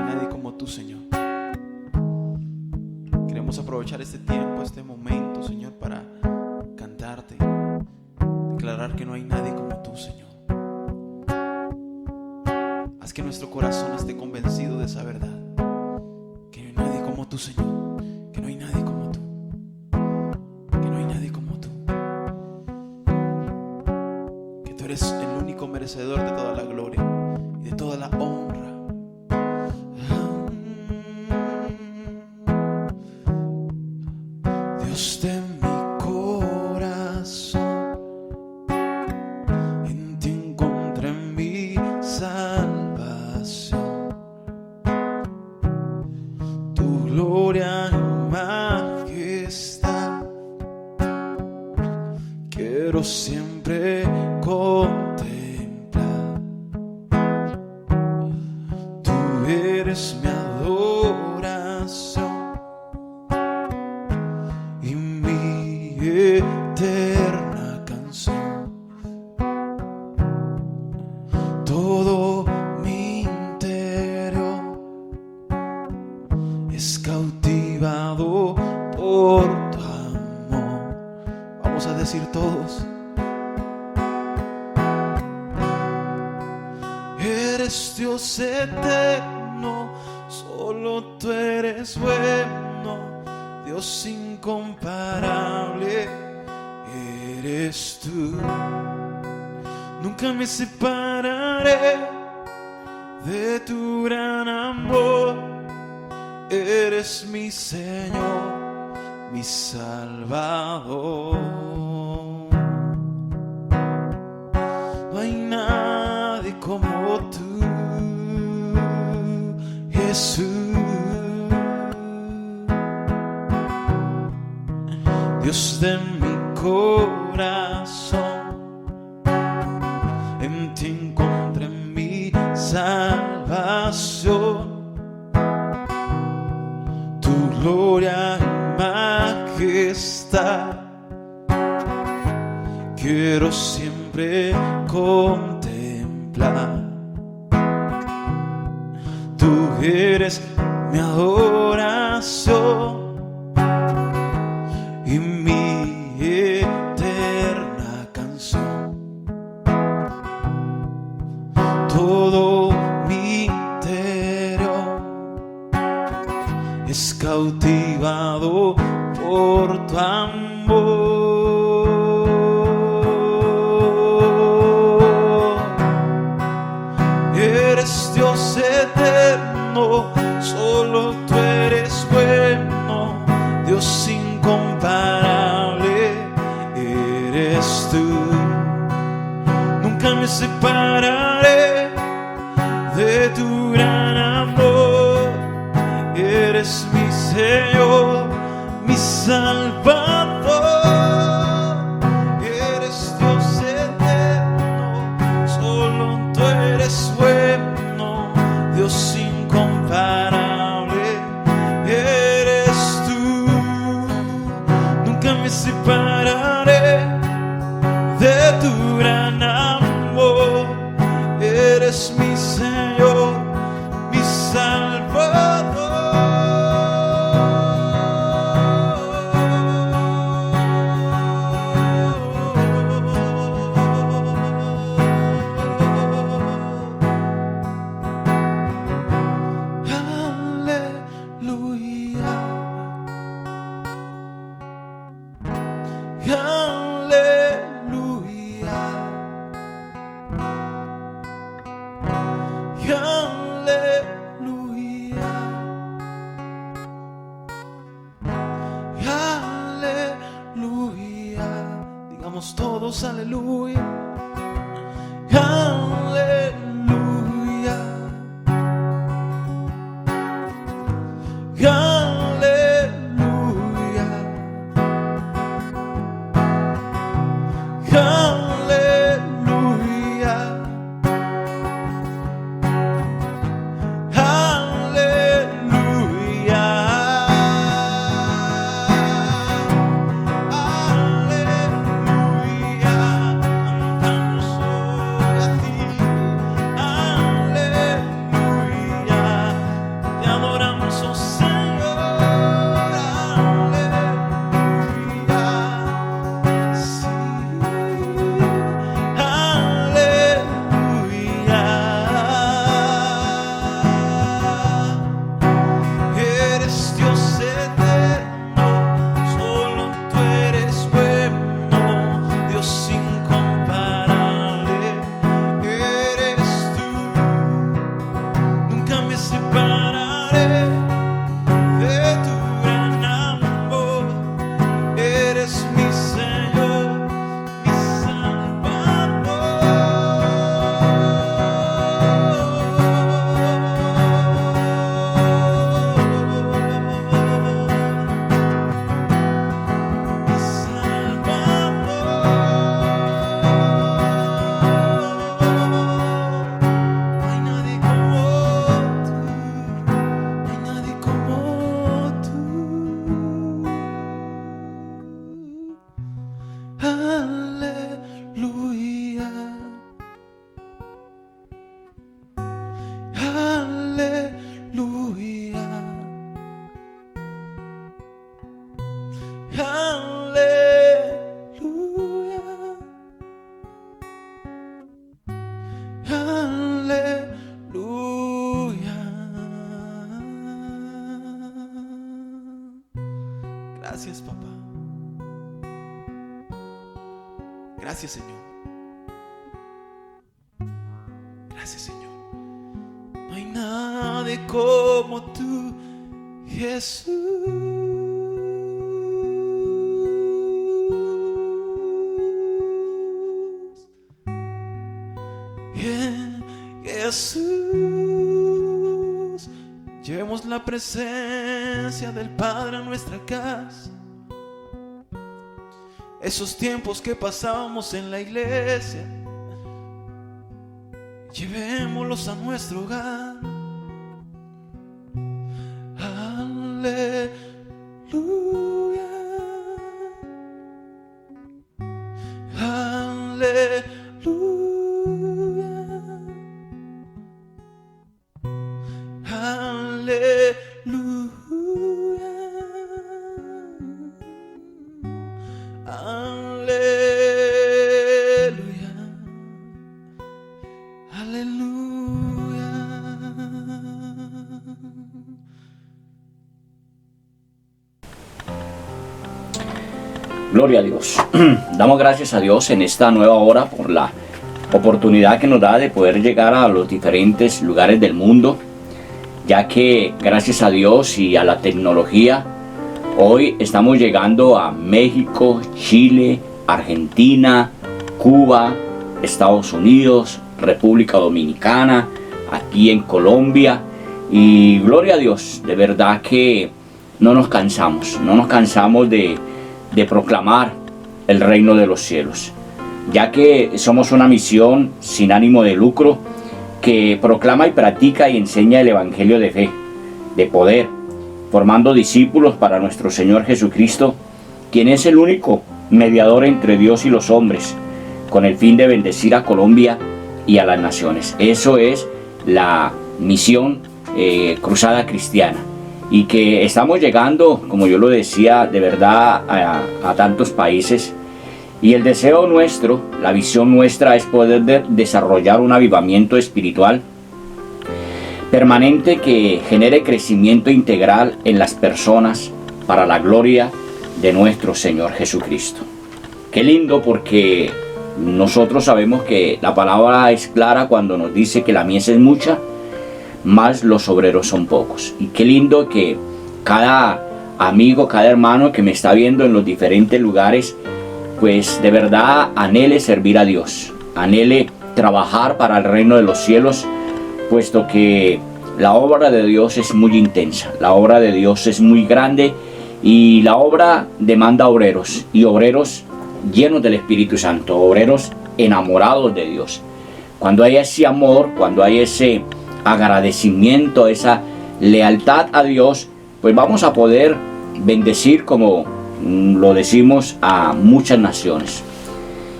nadie como tú, Señor. Queremos aprovechar este tiempo, este momento, Señor, para cantarte, declarar que no hay nadie como tú, Señor. Haz que nuestro corazón esté convencido de esa verdad, que no hay nadie como tú, Señor, que no hay nadie como tú, que no hay nadie como tú, que tú eres el único merecedor de toda la gloria y de toda la honra. Dios de mi corazón, en ti encontré mi salvación. Tu gloria y majestad quiero siempre contemplar. Tú eres mi adoración y mi eterna canción. Todo mi interior es cautivado por tu amor. Vamos a decir todos: eres Dios eterno, solo tú eres bueno, Dios incomparable eres tú. Nunca me separaré de tu gran amor. Eres mi Señor, mi Salvador. No hay nadie como tú, Jesús. Dios de mi corazón, en ti encontré mi salvación. Tu gloria y majestad quiero siempre contemplar. Tú eres mi adoración y mi eterna canción. Todo mi interior es cautivado por tu amor. Eres Dios eterno, solo tú eres bueno, Dios incomparable eres tú. Nunca me separaré de tu gran amor. Eres mi Señor, mi Salvador. Eres Dios eterno, solo tú eres bueno, Dios incomparable eres tú. Nunca me separaré de tu gran amor. Eres mi Señor, mi Salvador. Digamos todos aleluya, aleluya, aleluya, aleluya, aleluya. separaré de tu gran amor. Eres mi Señor, mi Aleluya, aleluya, aleluya. Gracias, papá. Gracias, Señor. Gracias, Señor. No hay nadie como tú, Jesús. Jesús, llevemos la presencia del Padre a nuestra casa. Esos tiempos que pasábamos en la iglesia, llevémoslos a nuestro hogar. Aleluya, aleluya, aleluya, aleluya, aleluya. Gloria a Dios. Damos gracias a Dios en esta nueva hora por la oportunidad que nos da de poder llegar a los diferentes lugares del mundo, ya que gracias a Dios y a la tecnología, hoy estamos llegando a México, Chile, Argentina, Cuba, Estados Unidos, República Dominicana, aquí en Colombia, y gloria a Dios, de verdad que no nos cansamos de proclamar el reino de los cielos, ya que somos una misión sin ánimo de lucro que proclama y practica y enseña el evangelio de fe, de poder, formando discípulos para nuestro Señor Jesucristo, quien es el único mediador entre Dios y los hombres, con el fin de bendecir a Colombia y a las naciones. Eso es la misión Cruzada Cristiana, y que estamos llegando, como yo lo decía, de verdad a tantos países, y el deseo nuestro, la visión nuestra es poder desarrollar un avivamiento espiritual permanente que genere crecimiento integral en las personas para la gloria de nuestro Señor Jesucristo. Qué lindo, porque nosotros sabemos que la palabra es clara cuando nos dice que la mies es mucha, más los obreros son pocos. Y qué lindo que cada amigo, cada hermano que me está viendo en los diferentes lugares, pues de verdad anhele servir a Dios, anhele trabajar para el reino de los cielos, puesto que la obra de Dios es muy intensa, la obra de Dios es muy grande, y la obra demanda obreros, y obreros llenos del Espíritu Santo, obreros enamorados de Dios. Cuando hay ese amor, cuando hay ese agradecimiento, esa lealtad a Dios, pues vamos a poder bendecir, como lo decimos, a muchas naciones.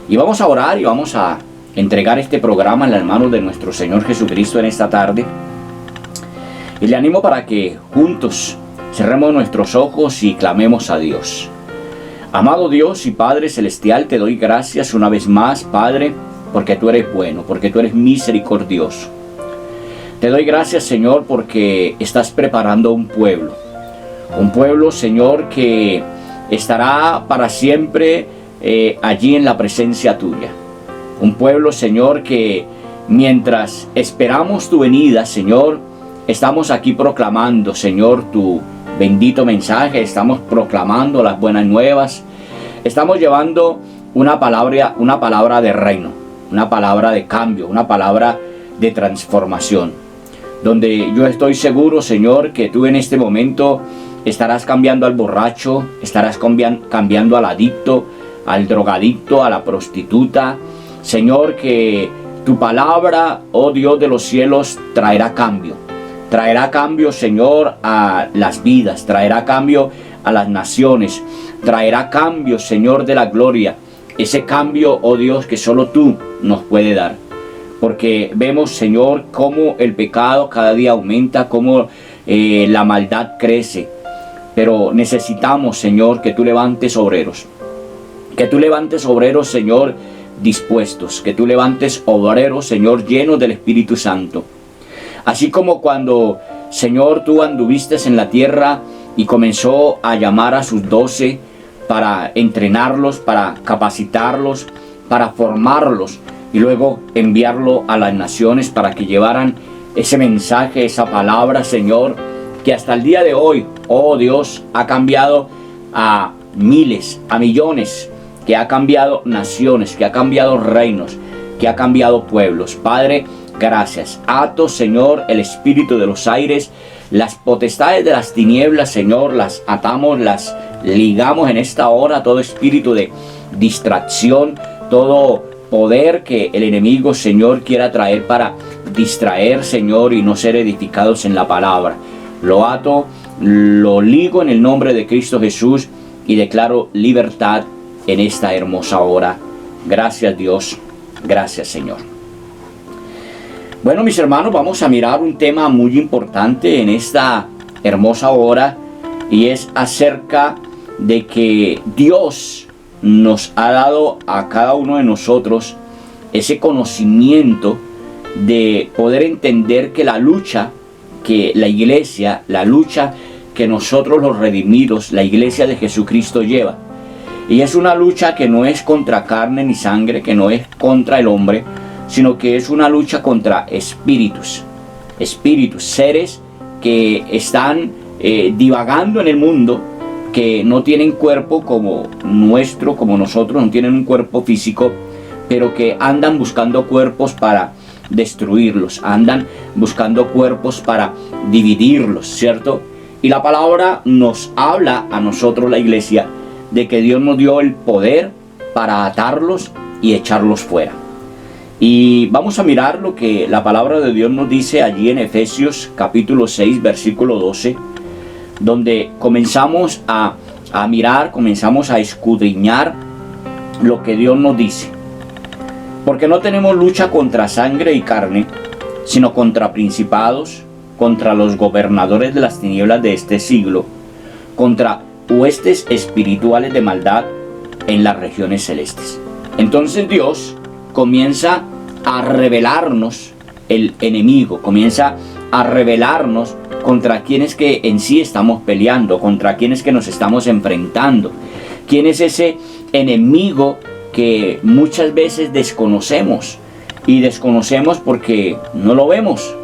Y vamos a orar y vamos a entregar este programa en las manos de nuestro Señor Jesucristo en esta tarde. Y le animo para que juntos cerremos nuestros ojos y clamemos a Dios. Amado Dios y Padre Celestial, te doy gracias una vez más, Padre, porque tú eres bueno, porque tú eres misericordioso. Te doy gracias, Señor, porque estás preparando un pueblo, Señor, que estará para siempre allí en la presencia tuya. Un pueblo, Señor, que mientras esperamos tu venida, Señor, estamos aquí proclamando, Señor, tu bendito mensaje, estamos proclamando las buenas nuevas, estamos llevando una palabra de reino, una palabra de cambio, una palabra de transformación, donde yo estoy seguro, Señor, que tú en este momento estarás cambiando al borracho, estarás cambiando al adicto, al drogadicto, a la prostituta. Señor, que tu palabra, oh Dios de los cielos, traerá cambio, Señor, a las vidas, traerá cambio a las naciones, traerá cambio, Señor de la gloria, ese cambio, oh Dios, que solo tú nos puedes dar. Porque vemos, Señor, cómo el pecado cada día aumenta, cómo la maldad crece. Pero necesitamos, Señor, que tú levantes obreros. Que tú levantes obreros, Señor, dispuestos. Que tú levantes obreros, Señor, llenos del Espíritu Santo. Así como cuando, Señor, tú anduviste en la tierra y comenzó a llamar a sus 12 para entrenarlos, para capacitarlos, para formarlos y luego enviarlo a las naciones para que llevaran ese mensaje, esa palabra, Señor, que hasta el día de hoy, oh Dios, ha cambiado a miles, a millones, que ha cambiado naciones, que ha cambiado reinos, que ha cambiado pueblos. Padre, gracias. Ato, Señor, el espíritu de los aires, las potestades de las tinieblas, Señor, las atamos, las ligamos en esta hora, todo espíritu de distracción, todo poder que el enemigo, Señor, quiera traer para distraer, Señor, y no ser edificados en la palabra. Lo ato, lo ligo en el nombre de Cristo Jesús y declaro libertad en esta hermosa hora. Gracias, Dios. Gracias, Señor. Bueno, mis hermanos, vamos a mirar un tema muy importante en esta hermosa hora, y es acerca de que Dios nos ha dado a cada uno de nosotros ese conocimiento de poder entender que la lucha que la iglesia, la lucha que nosotros los redimidos, la iglesia de Jesucristo lleva, y es una lucha que no es contra carne ni sangre, que no es contra el hombre, sino que es una lucha contra espíritus, seres que están divagando en el mundo, que no tienen cuerpo como nuestro, como nosotros, no tienen un cuerpo físico, pero que andan buscando cuerpos para destruirlos, andan buscando cuerpos para dividirlos, ¿cierto? Y la palabra nos habla a nosotros, la iglesia, de que Dios nos dio el poder para atarlos y echarlos fuera. Y vamos a mirar lo que la palabra de Dios nos dice allí en Efesios capítulo 6, versículo 12, donde comenzamos a mirar, comenzamos a escudriñar lo que Dios nos dice. Porque no tenemos lucha contra sangre y carne, sino contra principados, contra los gobernadores de las tinieblas de este siglo, contra huestes espirituales de maldad en las regiones celestes. Entonces Dios comienza a revelarnos el enemigo, comienza a revelarnos contra quienes que en sí estamos peleando, contra quienes que nos estamos enfrentando, quién es ese enemigo que muchas veces desconocemos, y desconocemos porque no lo vemos.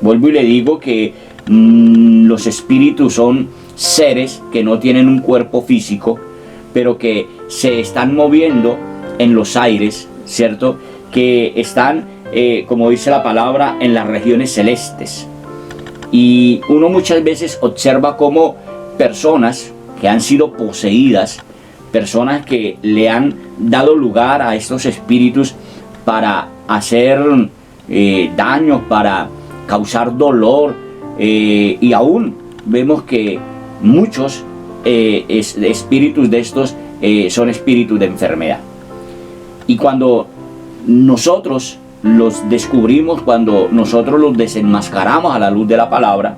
Vuelvo y le digo que los espíritus son seres que no tienen un cuerpo físico, pero que se están moviendo en los aires, ¿cierto? Que están, como dice la palabra, en las regiones celestes. Y uno muchas veces observa cómo personas que han sido poseídas, personas que le han dado lugar a estos espíritus para hacer daño, para causar dolor, y aún vemos que muchos espíritus de estos son espíritus de enfermedad. Y cuando nosotros los descubrimos, cuando nosotros los desenmascaramos a la luz de la palabra,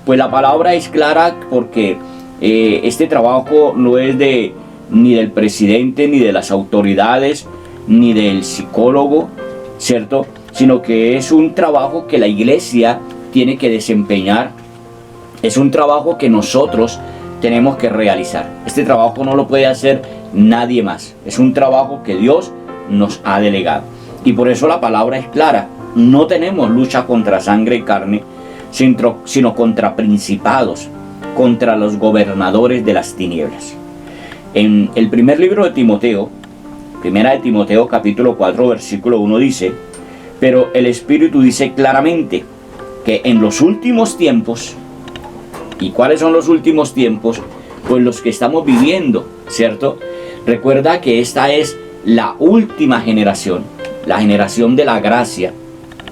pues la palabra es clara, porque este trabajo no es ni del presidente, ni de las autoridades, ni del psicólogo, ¿cierto? Sino que es un trabajo que la iglesia tiene que desempeñar, es un trabajo que nosotros tenemos que realizar. Este trabajo no lo puede hacer nadie más, es un trabajo que Dios nos ha delegado. Y por eso la palabra es clara: no tenemos lucha contra sangre y carne, sino contra principados, contra los gobernadores de las tinieblas. En el primer libro de Timoteo, primera de Timoteo capítulo 4 versículo 1 dice: pero el Espíritu dice claramente que en los últimos tiempos, ¿y cuáles son los últimos tiempos? Pues los que estamos viviendo, ¿cierto? Recuerda que esta es la última generación, la generación de la gracia,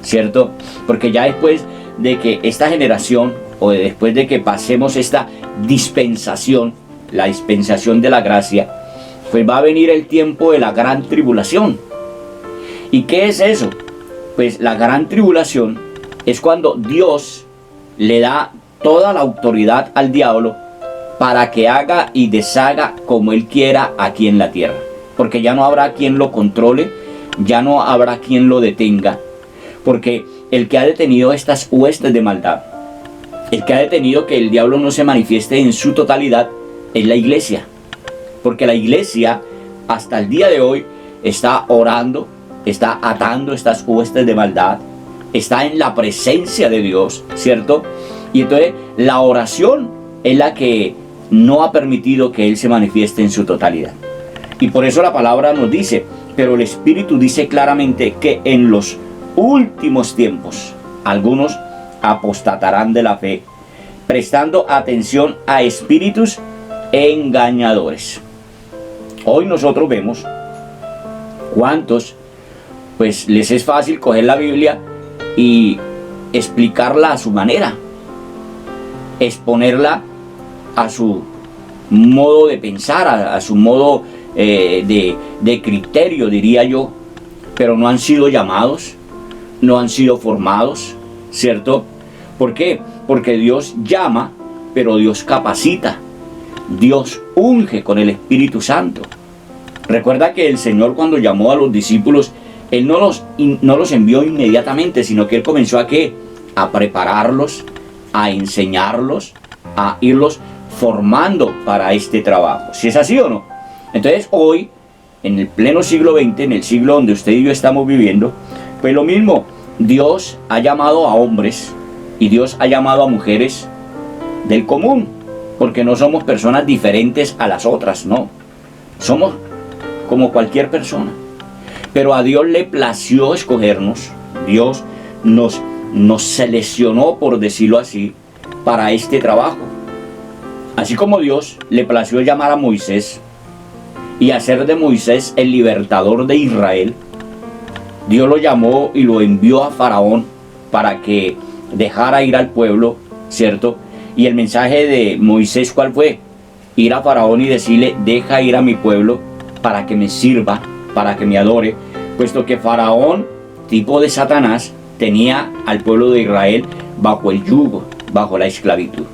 ¿cierto? Porque ya después de que esta generación, o después de que pasemos esta dispensación, la dispensación de la gracia, pues va a venir el tiempo de la gran tribulación. ¿Y qué es eso? Pues la gran tribulación es cuando Dios le da toda la autoridad al diablo para que haga y deshaga como él quiera aquí en la tierra. Porque ya no habrá quien lo controle, ya no habrá quien lo detenga. Porque el que ha detenido estas huestes de maldad, el que ha detenido que el diablo no se manifieste en su totalidad, es la iglesia. Porque la iglesia hasta el día de hoy está orando, está atando estas huestes de maldad, está en la presencia de Dios, ¿cierto? Y entonces la oración es la que no ha permitido que Él se manifieste en su totalidad. Y por eso la palabra nos dice, pero el Espíritu dice claramente que en los últimos tiempos algunos apostatarán de la fe, prestando atención a espíritus engañadores. Hoy nosotros vemos cuántos pues les es fácil coger la Biblia y explicarla a su manera, exponerla a su modo de pensar, a su modo de criterio, diría yo, pero no han sido llamados, no han sido formados, ¿cierto? ¿Por qué? Porque Dios llama, pero Dios capacita, Dios unge con el Espíritu Santo. Recuerda que el Señor, cuando llamó a los discípulos, Él no los envió inmediatamente, sino que Él comenzó a prepararlos, a enseñarlos, a irlos formando para este trabajo. ¿Si es así o no? Entonces hoy, en el pleno siglo XX, en el siglo donde usted y yo estamos viviendo, pues lo mismo, Dios ha llamado a hombres y Dios ha llamado a mujeres del común, porque no somos personas diferentes a las otras, no. Somos como cualquier persona. Pero a Dios le plació escogernos. Dios nos seleccionó, por decirlo así, para este trabajo. Así como Dios le plació llamar a Moisés y hacer de Moisés el libertador de Israel, Dios lo llamó y lo envió a Faraón para que dejara ir al pueblo, ¿cierto? Y el mensaje de Moisés, ¿cuál fue? Ir a Faraón y decirle, deja ir a mi pueblo para que me sirva, para que me adore, puesto que Faraón, tipo de Satanás, tenía al pueblo de Israel bajo el yugo, bajo la esclavitud.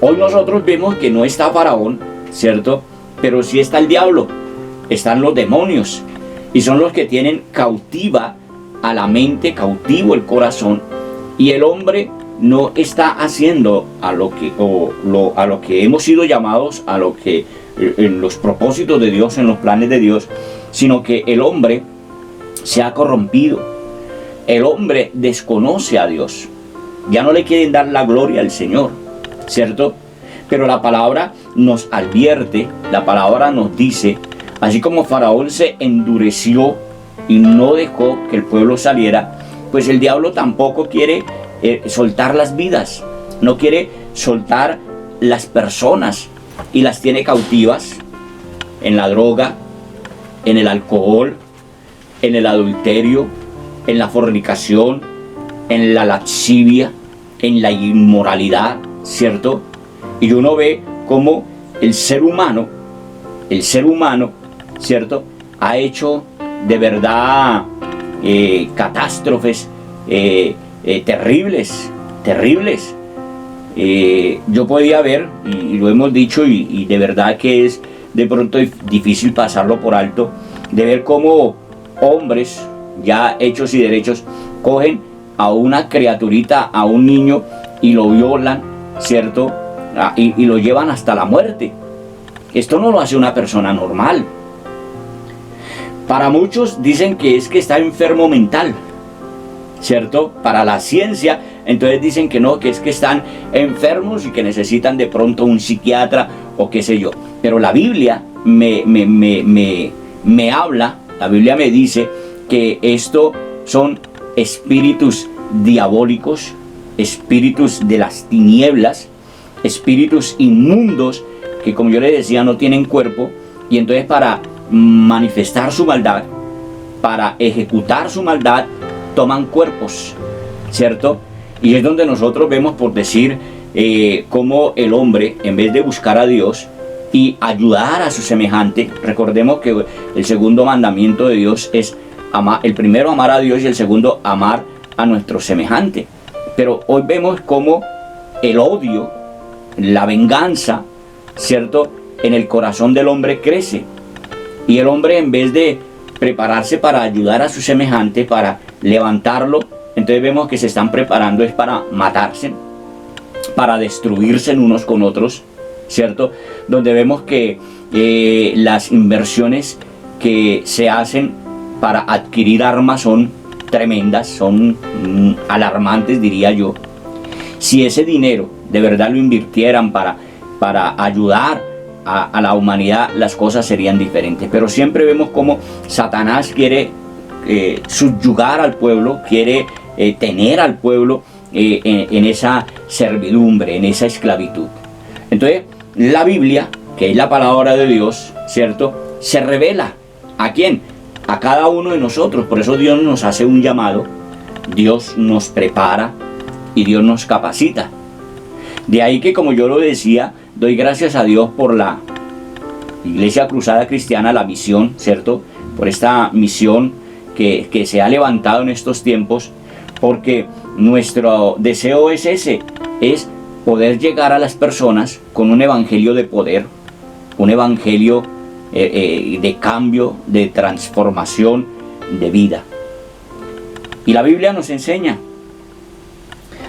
Hoy nosotros vemos que no está Faraón, ¿cierto? Pero sí está el diablo, están los demonios, y son los que tienen cautiva a la mente, cautivo el corazón, y el hombre no está haciendo a lo que hemos sido llamados, a lo que en los propósitos de Dios, en los planes de Dios, sino que el hombre se ha corrompido. El hombre desconoce a Dios, ya no le quieren dar la gloria al Señor, ¿cierto? Pero la palabra nos advierte, la palabra nos dice, así como Faraón se endureció y no dejó que el pueblo saliera, pues el diablo tampoco quiere soltar las vidas, no quiere soltar las personas, y las tiene cautivas en la droga, en el alcohol, en el adulterio, en la fornicación, en la lascivia, en la inmoralidad, ¿cierto? Y uno ve cómo el ser humano, ¿cierto?, ha hecho de verdad catástrofes terribles. Yo podía ver, y lo hemos dicho, y de verdad que es de pronto difícil pasarlo por alto, de ver cómo hombres ya hechos y derechos cogen a una criaturita, a un niño, y lo violan, ¿cierto? Y lo llevan hasta la muerte. Esto no lo hace una persona normal. Para muchos dicen que es que está enfermo mental, ¿cierto? Para la ciencia entonces dicen que no, que es que están enfermos y que necesitan de pronto un psiquiatra o qué sé yo. Pero la Biblia me habla, la Biblia me dice que esto son espíritus diabólicos, espíritus de las tinieblas, espíritus inmundos que, como yo les decía, no tienen cuerpo, y entonces para manifestar su maldad, para ejecutar su maldad, toman cuerpos, ¿cierto? Y es donde nosotros vemos, por decir, cómo el hombre, en vez de buscar a Dios y ayudar a su semejante, recordemos que el segundo mandamiento de Dios es amar, el primero amar a Dios y el segundo amar a nuestro semejante. Pero hoy vemos cómo el odio, la venganza, ¿cierto?, en el corazón del hombre crece. Y el hombre, en vez de prepararse para ayudar a su semejante, para levantarlo, entonces vemos que se están preparando es para matarse, para destruirse unos con otros, ¿cierto? Donde vemos que las inversiones que se hacen para adquirir armas son tremendas, son alarmantes, diría yo. Si ese dinero de verdad lo invirtieran para ayudar a la humanidad, las cosas serían diferentes. Pero siempre vemos cómo Satanás quiere subyugar al pueblo, quiere tener al pueblo en esa servidumbre, en esa esclavitud. Entonces, la Biblia, que es la palabra de Dios, ¿cierto?, se revela. ¿A quién? A cada uno de nosotros. Por eso Dios nos hace un llamado, Dios nos prepara y Dios nos capacita. De ahí que, como yo lo decía, doy gracias a Dios por la Iglesia Cruzada Cristiana, la misión, ¿cierto?, por esta misión que se ha levantado en estos tiempos, porque nuestro deseo es ese, es poder llegar a las personas con un evangelio de poder, un evangelio de cambio, de transformación, de vida. Y la Biblia nos enseña,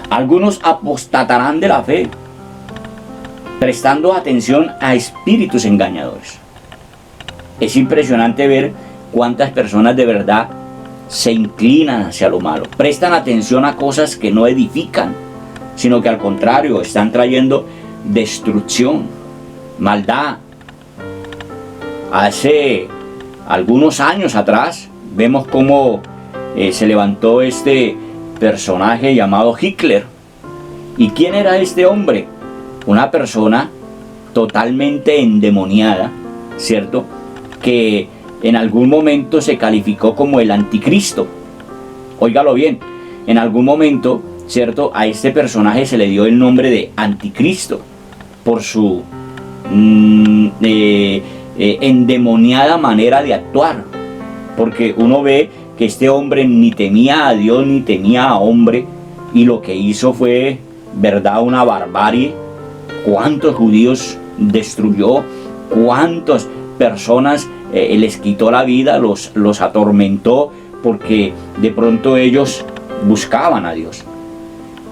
algunos apostatarán de la fe, prestando atención a espíritus engañadores. Es impresionante ver cuántas personas de verdad se inclinan hacia lo malo, prestan atención a cosas que no edifican, sino que al contrario están trayendo destrucción, maldad. Hace algunos años atrás vemos cómo se levantó este personaje llamado Hitler. ¿Y quién era este hombre? Una persona totalmente endemoniada, ¿cierto?, que en algún momento se calificó como el anticristo. Óigalo bien, en algún momento, ¿cierto?, a este personaje se le dio el nombre de anticristo por su endemoniada manera de actuar, porque uno ve que este hombre ni temía a Dios ni temía a hombre, y lo que hizo fue, verdad, una barbarie. Cuántos judíos destruyó, cuántas personas les quitó la vida, los atormentó, porque de pronto ellos buscaban a Dios.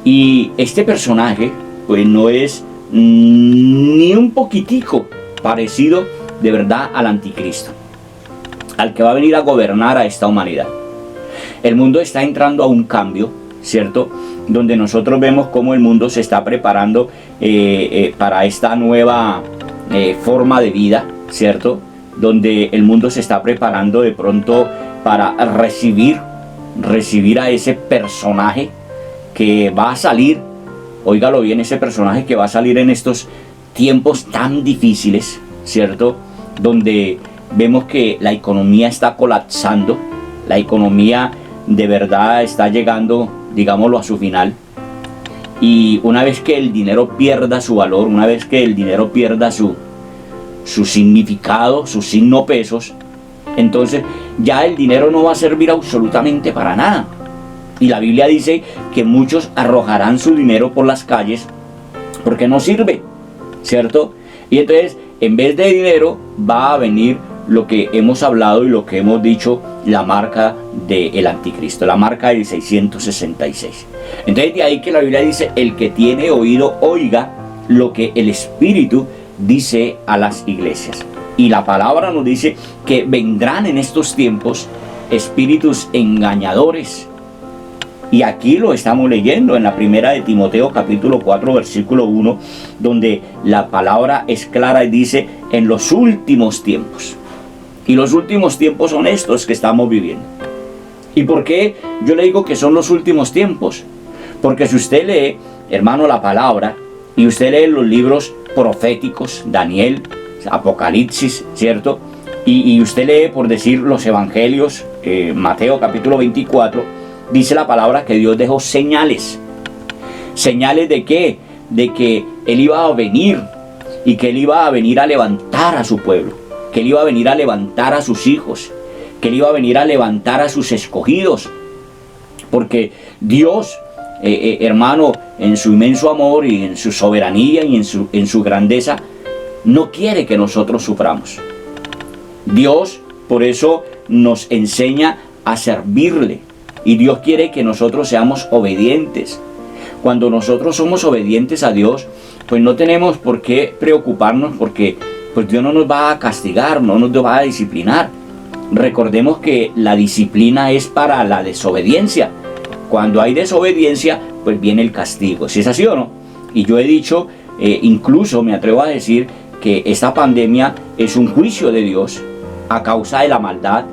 Y este personaje pues no es ni un poquitico parecido de verdad al anticristo, al que va a venir a gobernar a esta humanidad. El mundo está entrando a un cambio, ¿cierto?, donde nosotros vemos cómo el mundo se está preparando para esta nueva forma de vida, ¿cierto?, donde el mundo se está preparando de pronto para recibir a ese personaje que va a salir. Óigalo bien, ese personaje que va a salir en estos tiempos tan difíciles, ¿cierto?, donde vemos que la economía está colapsando, la economía de verdad está llegando, digámoslo, a su final. Y una vez que el dinero pierda su valor, una vez que el dinero pierda su significado, su signo pesos, entonces ya el dinero no va a servir absolutamente para nada. Y la Biblia dice que muchos arrojarán su dinero por las calles porque no sirve, ¿cierto? Y entonces, en vez de dinero, va a venir lo que hemos hablado y lo que hemos dicho, la marca del anticristo, la marca del 666. Entonces, de ahí que la Biblia dice, el que tiene oído, oiga lo que el Espíritu dice a las iglesias. Y la palabra nos dice que vendrán en estos tiempos espíritus engañadores, Y aquí lo estamos leyendo en la primera de Timoteo capítulo 4 versículo 1, donde la palabra es clara y dice: en los últimos tiempos. Y los últimos tiempos son estos que estamos viviendo. ¿Y por qué yo le digo que son los últimos tiempos? Porque si usted lee, hermano, la palabra, y usted lee los libros proféticos, Daniel, Apocalipsis, ¿cierto? Y usted lee, por decir, los evangelios, Mateo capítulo 24, dice la palabra que Dios dejó señales. ¿Señales de qué? De que Él iba a venir, y que Él iba a venir a levantar a su pueblo, que Él iba a venir a levantar a sus hijos, que Él iba a venir a levantar a sus escogidos. Porque Dios, hermano, en su inmenso amor y en su soberanía y en su grandeza, no quiere que nosotros suframos. Dios por eso nos enseña a servirle, y Dios quiere que nosotros seamos obedientes. Cuando nosotros somos obedientes a Dios, pues no tenemos por qué preocuparnos, porque pues Dios no nos va a castigar, no nos va a disciplinar. Recordemos que la disciplina es para la desobediencia. Cuando hay desobediencia, pues viene el castigo. ¿Sí es así o no? Y yo he dicho, incluso me atrevo a decir, que esta pandemia es un juicio de Dios a causa de la maldad,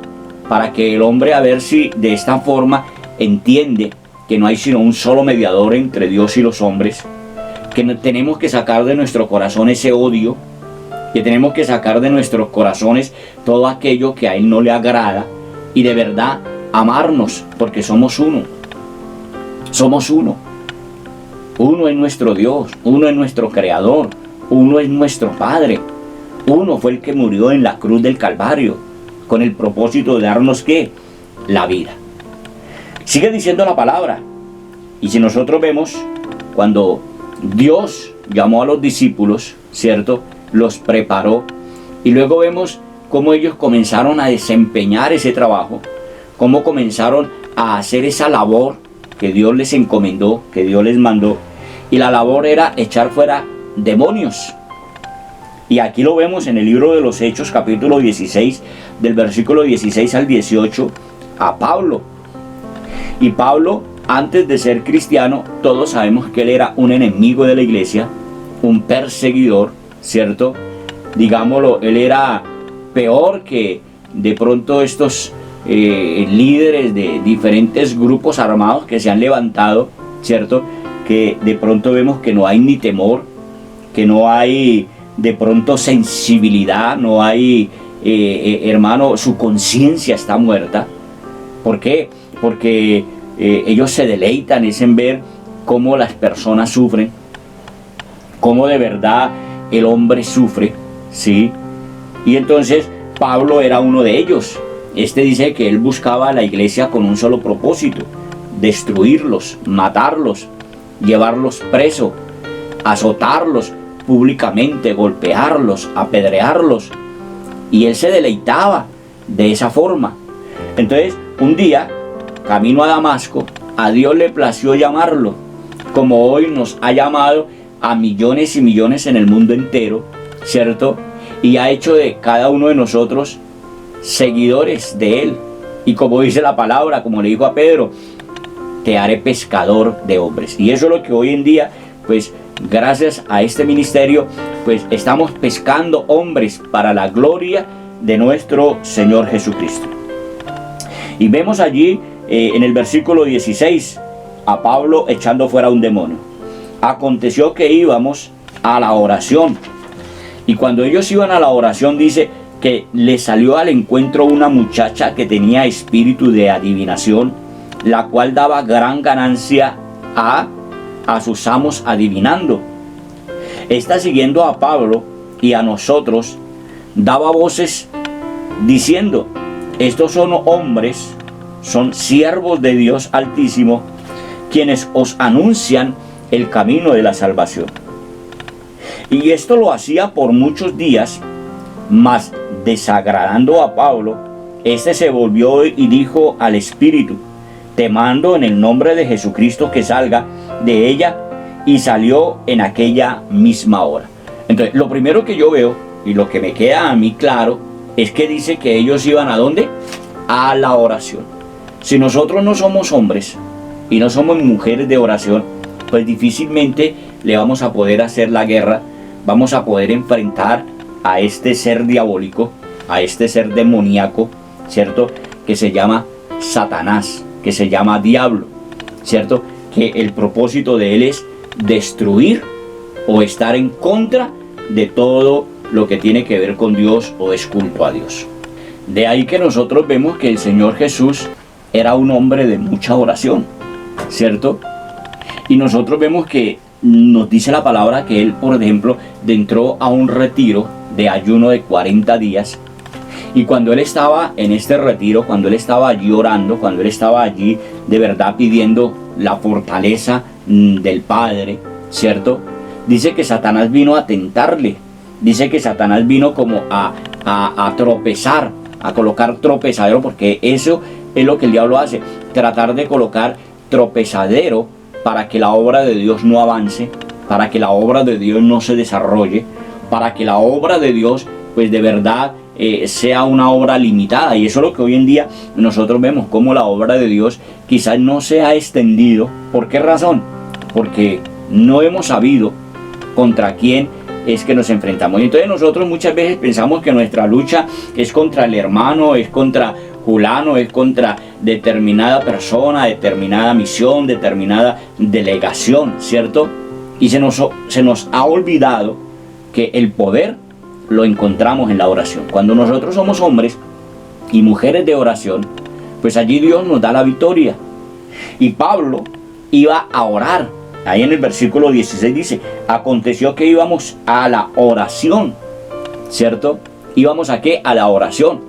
para que el hombre, a ver si de esta forma entiende que no hay sino un solo mediador entre Dios y los hombres, que tenemos que sacar de nuestro corazón ese odio, que tenemos que sacar de nuestros corazones todo aquello que a Él no le agrada, y de verdad amarnos, porque somos uno. Somos uno. Uno es nuestro Dios, uno es nuestro Creador, uno es nuestro Padre. Uno fue el que murió en la cruz del Calvario, con el propósito de darnos, ¿qué? La vida. Sigue diciendo la palabra. Y si nosotros vemos, cuando Dios llamó a los discípulos, ¿cierto?, los preparó, y luego vemos cómo ellos comenzaron a desempeñar ese trabajo, cómo comenzaron a hacer esa labor que Dios les encomendó, que Dios les mandó, y la labor era echar fuera demonios. Y aquí lo vemos en el libro de los Hechos, capítulo 16, del versículo 16 al 18, a Pablo. Y Pablo, antes de ser cristiano, todos sabemos que él era un enemigo de la iglesia, un perseguidor, ¿cierto? Digámoslo, él era peor que de pronto estos líderes de diferentes grupos armados que se han levantado, ¿cierto? Que de pronto vemos que no hay ni temor, que no hay de pronto sensibilidad, no hay, hermano, su conciencia está muerta. ¿Por qué? Porque ellos se deleitan en ver cómo las personas sufren, cómo de verdad el hombre sufre, ¿sí? Y entonces Pablo era uno de ellos. Este dice que él buscaba a la iglesia con un solo propósito: destruirlos, matarlos, llevarlos presos, azotarlos públicamente, golpearlos, apedrearlos. Y él se deleitaba de esa forma. Entonces, un día, camino a Damasco, a Dios le plació llamarlo, como hoy nos ha llamado a millones y millones en el mundo entero, ¿cierto? Y ha hecho de cada uno de nosotros seguidores de Él. Y como dice la palabra, como le dijo a Pedro: te haré pescador de hombres. Y eso es lo que hoy en día, pues gracias a este ministerio, pues estamos pescando hombres para la gloria de nuestro Señor Jesucristo. Y vemos allí en el versículo 16 a Pablo echando fuera un demonio. Aconteció que íbamos a la oración, y cuando ellos iban a la oración, dice que le salió al encuentro una muchacha que tenía espíritu de adivinación, la cual daba gran ganancia a sus amos adivinando. Esta, siguiendo a Pablo y a nosotros, daba voces diciendo: estos son hombres, son siervos de Dios Altísimo, quienes os anuncian el camino de la salvación. Y esto lo hacía por muchos días, mas desagradando a Pablo, este se volvió y dijo al espíritu: te mando en el nombre de Jesucristo que salga de ella, y salió en aquella misma hora. Entonces, lo primero que yo veo, y lo que me queda a mí claro, es que dice que ellos iban ¿a dónde? A la oración. Si nosotros no somos hombres y no somos mujeres de oración, pues difícilmente le vamos a poder hacer la guerra, vamos a poder enfrentar a este ser diabólico, a este ser demoníaco, ¿cierto? Que se llama Satanás, que se llama diablo, ¿cierto? Que el propósito de él es destruir o estar en contra de todo lo que tiene que ver con Dios o es culto a Dios. De ahí que nosotros vemos que el Señor Jesús era un hombre de mucha oración, ¿cierto? Y nosotros vemos que nos dice la palabra que él, por ejemplo, entró a un retiro de ayuno de 40 días. Y cuando él estaba en este retiro, cuando él estaba allí orando, cuando él estaba allí de verdad pidiendo la fortaleza del Padre, ¿cierto? Dice que Satanás vino a tentarle. Dice que Satanás vino como a tropezar, a colocar tropezadero, porque eso es lo que el diablo hace, tratar de colocar tropezadero para que la obra de Dios no avance, para que la obra de Dios no se desarrolle, para que la obra de Dios pues de verdad sea una obra limitada. Y eso es lo que hoy en día nosotros vemos, como la obra de Dios quizás no se ha extendido. ¿Por qué razón? Porque no hemos sabido contra quién es que nos enfrentamos. Y entonces nosotros muchas veces pensamos que nuestra lucha es contra el hermano, es contra fulano, es contra determinada persona, determinada misión, determinada delegación, ¿cierto? Y se nos ha olvidado que el poder lo encontramos en la oración. Cuando nosotros somos hombres y mujeres de oración, pues allí Dios nos da la victoria. Y Pablo iba a orar. Ahí en el versículo 16 dice, aconteció que íbamos a la oración, ¿cierto? ¿Íbamos a qué? A la oración.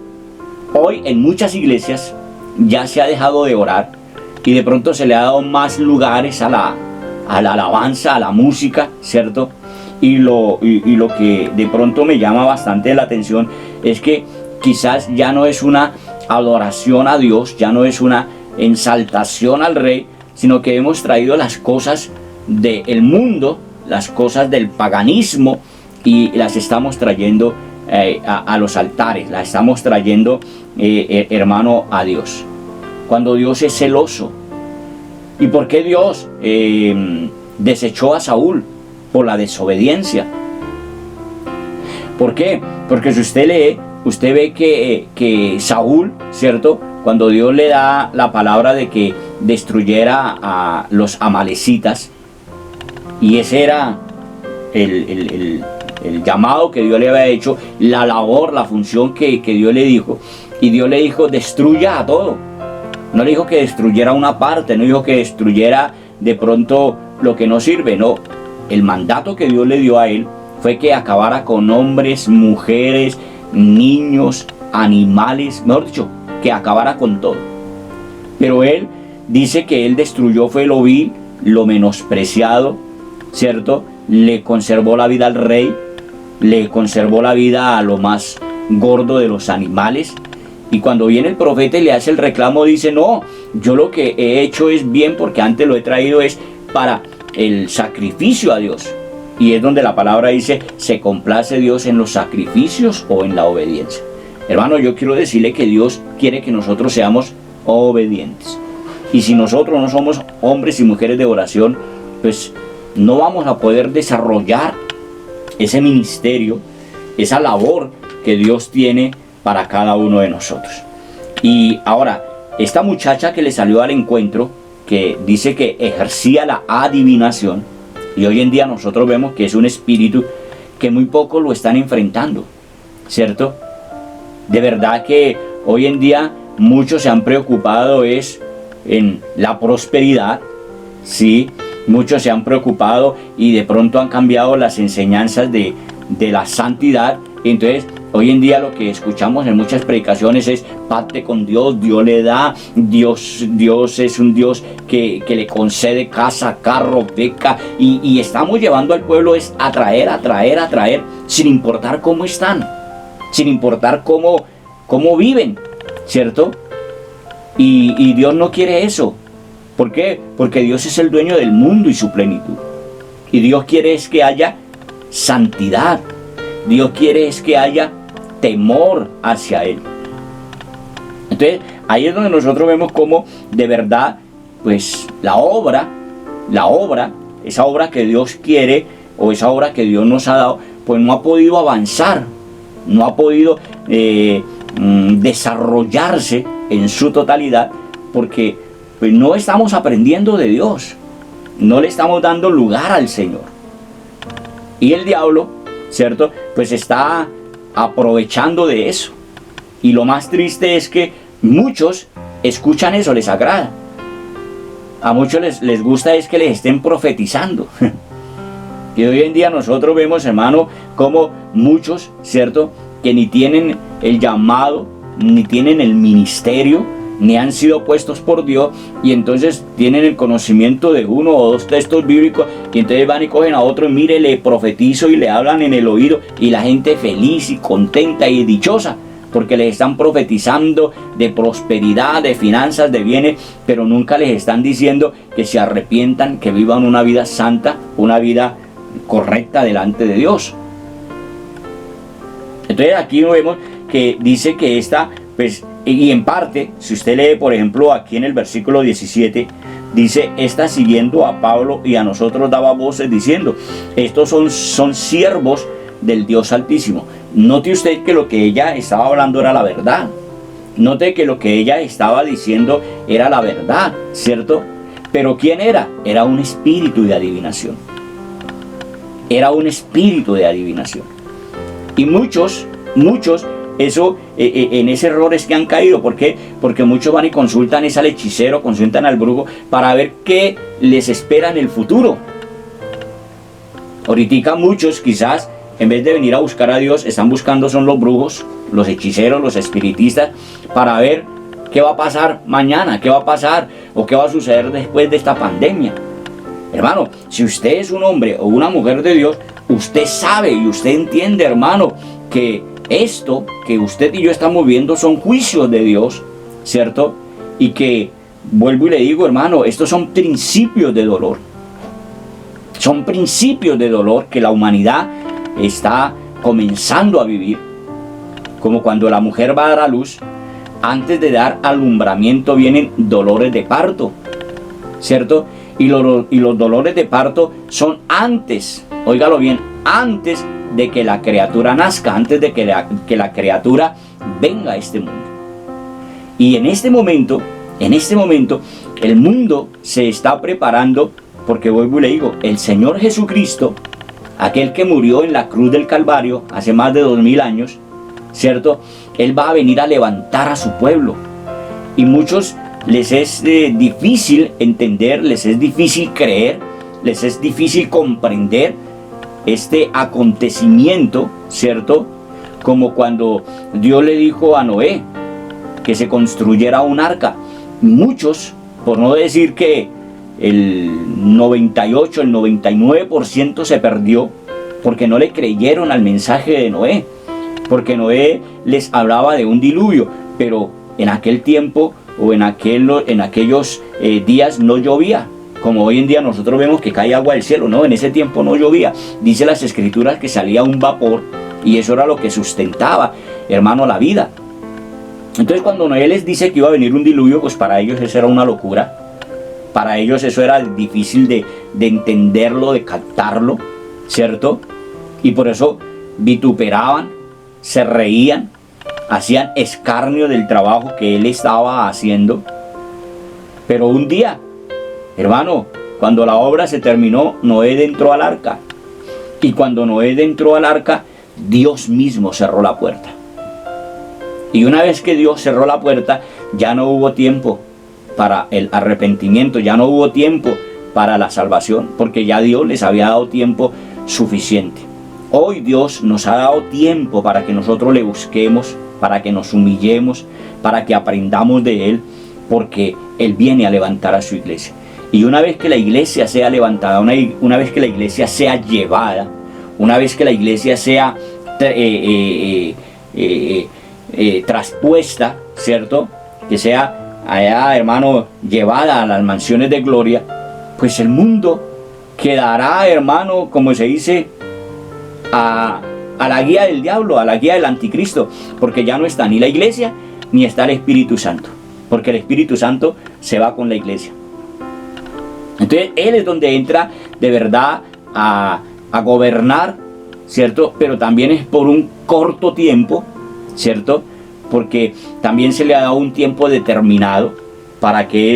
Hoy en muchas iglesias ya se ha dejado de orar y de pronto se le ha dado más lugares a la alabanza, a la música, ¿cierto? Y lo que de pronto me llama bastante la atención es que quizás ya no es una adoración a Dios, ya no es una exaltación al Rey, sino que hemos traído las cosas del mundo, las cosas del paganismo y las estamos trayendo a los altares, las estamos trayendo, hermano, a Dios. Cuando Dios es celoso. ¿Y por qué Dios desechó a Saúl? Por la desobediencia. ¿Por qué? Porque si usted lee, usted ve que Saúl, ¿cierto? Cuando Dios le da la palabra de que destruyera a los amalecitas, y ese era el llamado que Dios le había hecho, la labor, la función que Dios le dijo, y Dios le dijo, destruya a todo. No le dijo que destruyera una parte, no dijo que destruyera de pronto lo que no sirve, no. El mandato que Dios le dio a él fue que acabara con hombres, mujeres, niños, animales, mejor dicho, que acabara con todo. Pero él dice que él destruyó fue lo vil, lo menospreciado, ¿cierto? Le conservó la vida al rey, le conservó la vida a lo más gordo de los animales. Y cuando viene el profeta y le hace el reclamo, dice, no, yo lo que he hecho es bien porque antes lo he traído es para el sacrificio a Dios. Y es donde la palabra dice, se complace Dios en los sacrificios o en la obediencia. Hermano, yo quiero decirle que Dios quiere que nosotros seamos obedientes. Y si nosotros no somos hombres y mujeres de oración, pues no vamos a poder desarrollar ese ministerio, esa labor que Dios tiene para cada uno de nosotros. Y ahora, esta muchacha que le salió al encuentro, que dice que ejercía la adivinación, y hoy en día nosotros vemos que es un espíritu que muy pocos lo están enfrentando, ¿cierto? De verdad que hoy en día muchos se han preocupado es en la prosperidad, ¿sí? Muchos se han preocupado y de pronto han cambiado las enseñanzas de la santidad. Entonces, hoy en día lo que escuchamos en muchas predicaciones es pacte con Dios, Dios le da, Dios es un Dios que le concede casa, carro, beca, y estamos llevando al pueblo es a traer, sin importar cómo están, sin importar cómo viven, ¿cierto? Y Dios no quiere eso. ¿Por qué? Porque Dios es el dueño del mundo y su plenitud. Y Dios quiere es que haya santidad. Dios quiere es que haya temor hacia Él. Entonces, ahí es donde nosotros vemos cómo de verdad pues la obra, esa obra que Dios quiere o esa obra que Dios nos ha dado, pues no ha podido avanzar, no ha podido desarrollarse en su totalidad, porque pues no estamos aprendiendo de Dios, no le estamos dando lugar al Señor. Y el diablo, ¿cierto?, pues está aprovechando de eso. Y lo más triste es que muchos escuchan eso, les agrada. A muchos les gusta es que les estén profetizando. Y hoy en día nosotros vemos, hermano, como muchos, ¿cierto?, que ni tienen el llamado, ni tienen el ministerio, ni han sido puestos por Dios, y entonces tienen el conocimiento de uno o dos textos bíblicos, y entonces van y cogen a otro y mire, le profetizo y le hablan en el oído, y la gente feliz y contenta y dichosa, porque les están profetizando de prosperidad, de finanzas, de bienes, pero nunca les están diciendo que se arrepientan, que vivan una vida santa, una vida correcta delante de Dios. Entonces aquí vemos que dice que esta, pues, y en parte, si usted lee, por ejemplo, aquí en el versículo 17, dice, esta siguiendo a Pablo y a nosotros daba voces diciendo, estos son siervos del Dios Altísimo. Note usted que lo que ella estaba hablando era la verdad. Note que lo que ella estaba diciendo era la verdad, ¿cierto? Pero ¿quién era? Era un espíritu de adivinación. Era un espíritu de adivinación. Y muchos, eso, en ese error es que han caído. ¿Por qué? Porque muchos van y consultan al hechicero, consultan al brujo para ver qué les espera en el futuro. Ahorita muchos quizás, en vez de venir a buscar a Dios, están buscando son los brujos, los hechiceros, los espiritistas, para ver qué va a pasar mañana, qué va a pasar o qué va a suceder después de esta pandemia. Hermano, si usted es un hombre o una mujer de Dios, usted sabe y usted entiende, hermano, que esto que usted y yo estamos viendo son juicios de Dios, ¿cierto? Y que, vuelvo y le digo, hermano, estos son principios de dolor. Son principios de dolor que la humanidad está comenzando a vivir. Como cuando la mujer va a dar a luz, antes de dar alumbramiento vienen dolores de parto, ¿cierto? Y los dolores de parto son antes, óigalo bien, antes de que la criatura nazca, antes de que la criatura venga a este mundo. Y en este momento, el mundo se está preparando, porque vuelvo y le digo, el Señor Jesucristo, aquel que murió en la cruz del Calvario hace más de 2000 años, ¿cierto? Él va a venir a levantar a su pueblo. Y muchos les es difícil entender, les es difícil creer, les es difícil comprender este acontecimiento, ¿cierto? Como cuando Dios le dijo a Noé que se construyera un arca. Muchos, por no decir que el 98, el 99% se perdió porque no le creyeron al mensaje de Noé, porque Noé les hablaba de un diluvio, pero en aquel tiempo o en aquellos días no llovía, como hoy en día nosotros vemos que cae agua del cielo. No, en ese tiempo no llovía. Dice las escrituras que salía un vapor y eso era lo que sustentaba, hermano, la vida. Entonces cuando Noé les dice que iba a venir un diluvio, pues para ellos eso era una locura. Para ellos eso era difícil de entenderlo, de captarlo, ¿cierto? Y por eso vituperaban, se reían, hacían escarnio del trabajo que él estaba haciendo. Pero un día, hermano, cuando la obra se terminó, Noé entró al arca. Y cuando Noé entró al arca, Dios mismo cerró la puerta. Y una vez que Dios cerró la puerta, ya no hubo tiempo para el arrepentimiento, ya no hubo tiempo para la salvación, porque ya Dios les había dado tiempo suficiente. Hoy Dios nos ha dado tiempo para que nosotros le busquemos, para que nos humillemos, para que aprendamos de Él, porque Él viene a levantar a su iglesia. Y una vez que la iglesia sea levantada, una vez que la iglesia sea llevada, una vez que la iglesia sea traspuesta, ¿cierto? Que sea allá, hermano, llevada a las mansiones de gloria, pues el mundo quedará, hermano, como se dice, a la guía del diablo, a la guía del anticristo, porque ya no está ni la iglesia ni está el Espíritu Santo, porque el Espíritu Santo se va con la iglesia. Entonces Él es donde entra de verdad a gobernar, ¿cierto? Pero también es por un corto tiempo, ¿cierto? Porque también se le ha dado un tiempo determinado para que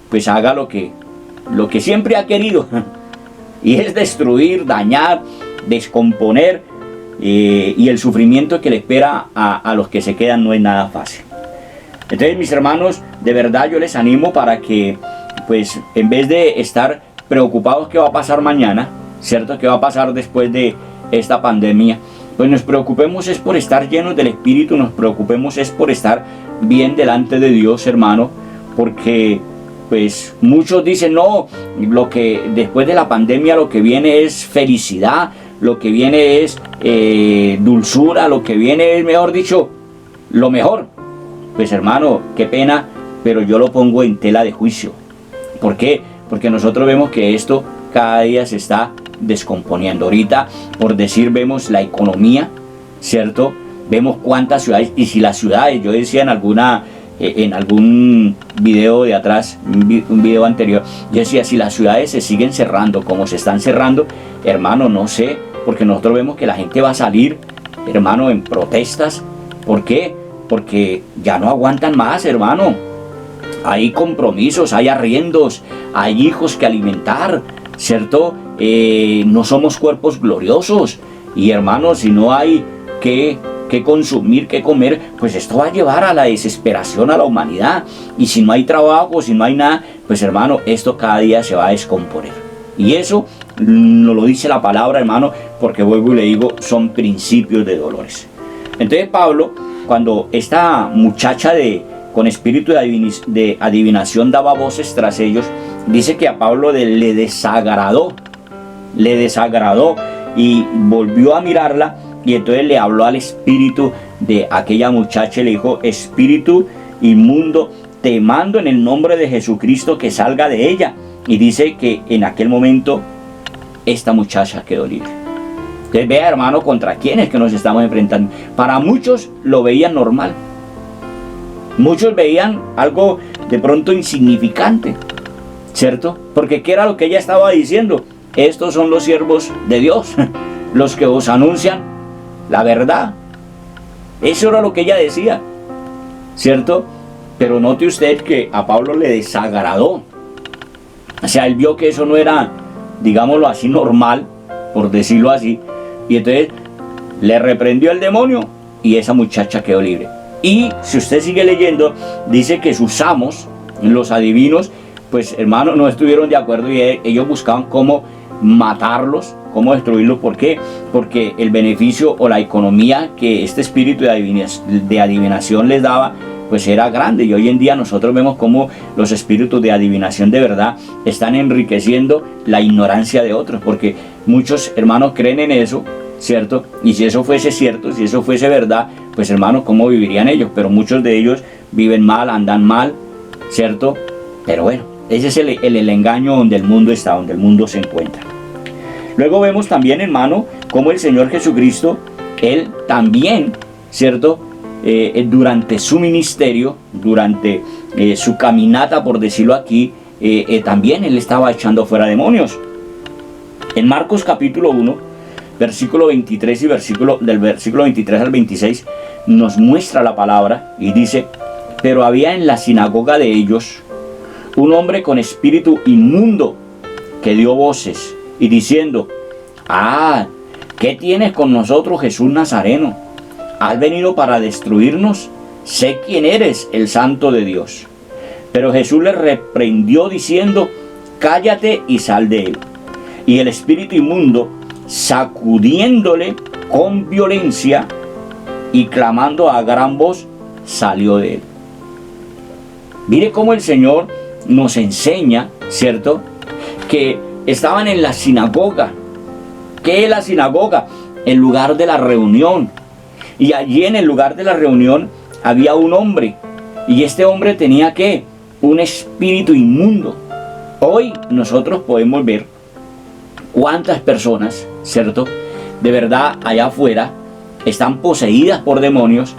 pues haga lo que siempre ha querido, y es destruir, dañar, descomponer, y el sufrimiento que le espera a los que se quedan no es nada fácil. Entonces, mis hermanos, de verdad yo les animo para que, pues, en vez de estar preocupados qué va a pasar mañana, ¿cierto? ¿Qué va a pasar después de esta pandemia? Pues nos preocupemos es por estar llenos del Espíritu, nos preocupemos es por estar bien delante de Dios, hermano, porque pues muchos dicen, no, lo que después de la pandemia lo que viene es felicidad, lo que viene es dulzura, lo que viene es, mejor dicho, lo mejor. Pues hermano, qué pena, pero yo lo pongo en tela de juicio. ¿Por qué? Porque nosotros vemos que esto cada día se está descomponiendo. Ahorita, por decir, vemos la economía, ¿cierto? Vemos cuántas ciudades, y si las ciudades, yo decía en algún video de atrás, un video anterior, yo decía, si las ciudades se siguen cerrando como se están cerrando, hermano, no sé, porque nosotros vemos que la gente va a salir, hermano, en protestas. ¿Por qué? Porque ya no aguantan más, hermano. Hay compromisos, hay arriendos, hay hijos que alimentar, ¿cierto? No somos cuerpos gloriosos, y hermano, si no hay que consumir, que comer, pues esto va a llevar a la desesperación a la humanidad. Y si no hay trabajo, si no hay nada, pues hermano, esto cada día se va a descomponer. Y eso nos lo dice la palabra, hermano, porque vuelvo y le digo, son principios de dolores. Entonces Pablo, cuando esta muchacha con espíritu de adivinación daba voces tras ellos, dice que a Pablo le desagradó y volvió a mirarla. Y entonces le habló al espíritu de aquella muchacha y le dijo, espíritu inmundo, te mando en el nombre de Jesucristo que salga de ella. Y dice que en aquel momento esta muchacha quedó libre. Entonces vea, hermano, contra quién es que nos estamos enfrentando. Para muchos lo veían normal. Muchos veían algo de pronto insignificante, ¿cierto? Porque ¿qué era lo que ella estaba diciendo? Estos son los siervos de Dios, los que os anuncian la verdad. Eso era lo que ella decía, ¿cierto? Pero note usted que a Pablo le desagradó. O sea, él vio que eso no era, digámoslo así, normal, por decirlo así. Y entonces le reprendió el demonio y esa muchacha quedó libre. Y si usted sigue leyendo, dice que sus amos, los adivinos, pues hermanos, no estuvieron de acuerdo y ellos buscaban cómo matarlos, cómo destruirlos. ¿Por qué? Porque el beneficio o la economía que este espíritu de adivinación les daba, pues era grande. Y hoy en día nosotros vemos cómo los espíritus de adivinación de verdad están enriqueciendo la ignorancia de otros, porque muchos hermanos creen en eso, ¿cierto? Y si eso fuese cierto, si eso fuese verdad, pues hermanos, ¿cómo vivirían ellos? Pero muchos de ellos viven mal, andan mal, ¿cierto? Pero bueno, ese es el engaño donde el mundo está, donde el mundo se encuentra. Luego vemos también, hermano, cómo el Señor Jesucristo, Él también, ¿cierto? Durante su ministerio, durante su caminata, por decirlo aquí, también Él estaba echando fuera demonios. En Marcos capítulo 1, versículo 23 y del versículo 23 al 26, nos muestra la palabra y dice, pero había en la sinagoga de ellos un hombre con espíritu inmundo que dio voces y diciendo, ¿qué tienes con nosotros, Jesús Nazareno? ¿Has venido para destruirnos? Sé quién eres, el Santo de Dios. Pero Jesús le reprendió diciendo, cállate y sal de él. Y el espíritu inmundo, sacudiéndole con violencia y clamando a gran voz, salió de él. Mire cómo el Señor nos enseña, ¿cierto? Que estaban en la sinagoga. ¿Qué es la sinagoga? El lugar de la reunión. Y allí en el lugar de la reunión había un hombre. Y este hombre tenía ¿qué? Un espíritu inmundo. Hoy nosotros podemos ver cuántas personas, ¿cierto? De verdad allá afuera están poseídas por demonios.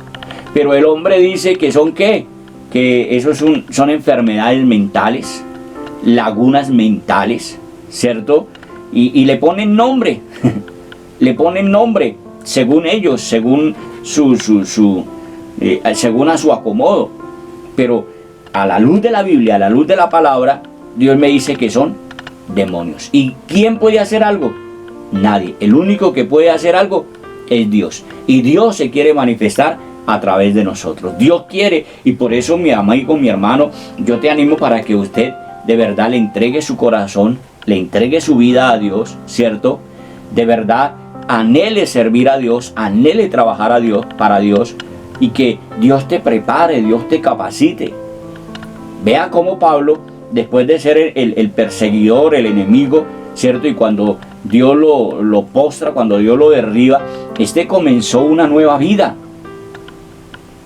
Pero el hombre dice que son ¿qué? Que esos son enfermedades mentales, lagunas mentales, ¿cierto? Y le ponen nombre, le ponen nombre según ellos, según según a su acomodo. Pero a la luz de la Biblia, a la luz de la palabra, Dios me dice que son demonios. ¿Y quién puede hacer algo? Nadie. El único que puede hacer algo es Dios. Y Dios se quiere manifestar a través de nosotros. Dios quiere, y por eso, mi amigo, mi hermano, yo te animo para que usted de verdad le entregue su corazón, le entregue su vida a Dios, ¿cierto? De verdad anhele servir a Dios, anhele trabajar a Dios, para Dios, y que Dios te prepare, Dios te capacite. Vea cómo Pablo, después de ser el perseguidor, el enemigo, ¿cierto? Y cuando Dios lo postra, cuando Dios lo derriba, comenzó una nueva vida.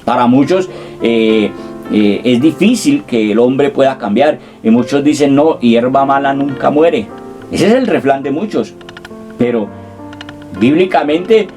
Para muchos es difícil que el hombre pueda cambiar, y muchos dicen: no, hierba mala nunca muere. Ese es el refrán de muchos, pero bíblicamente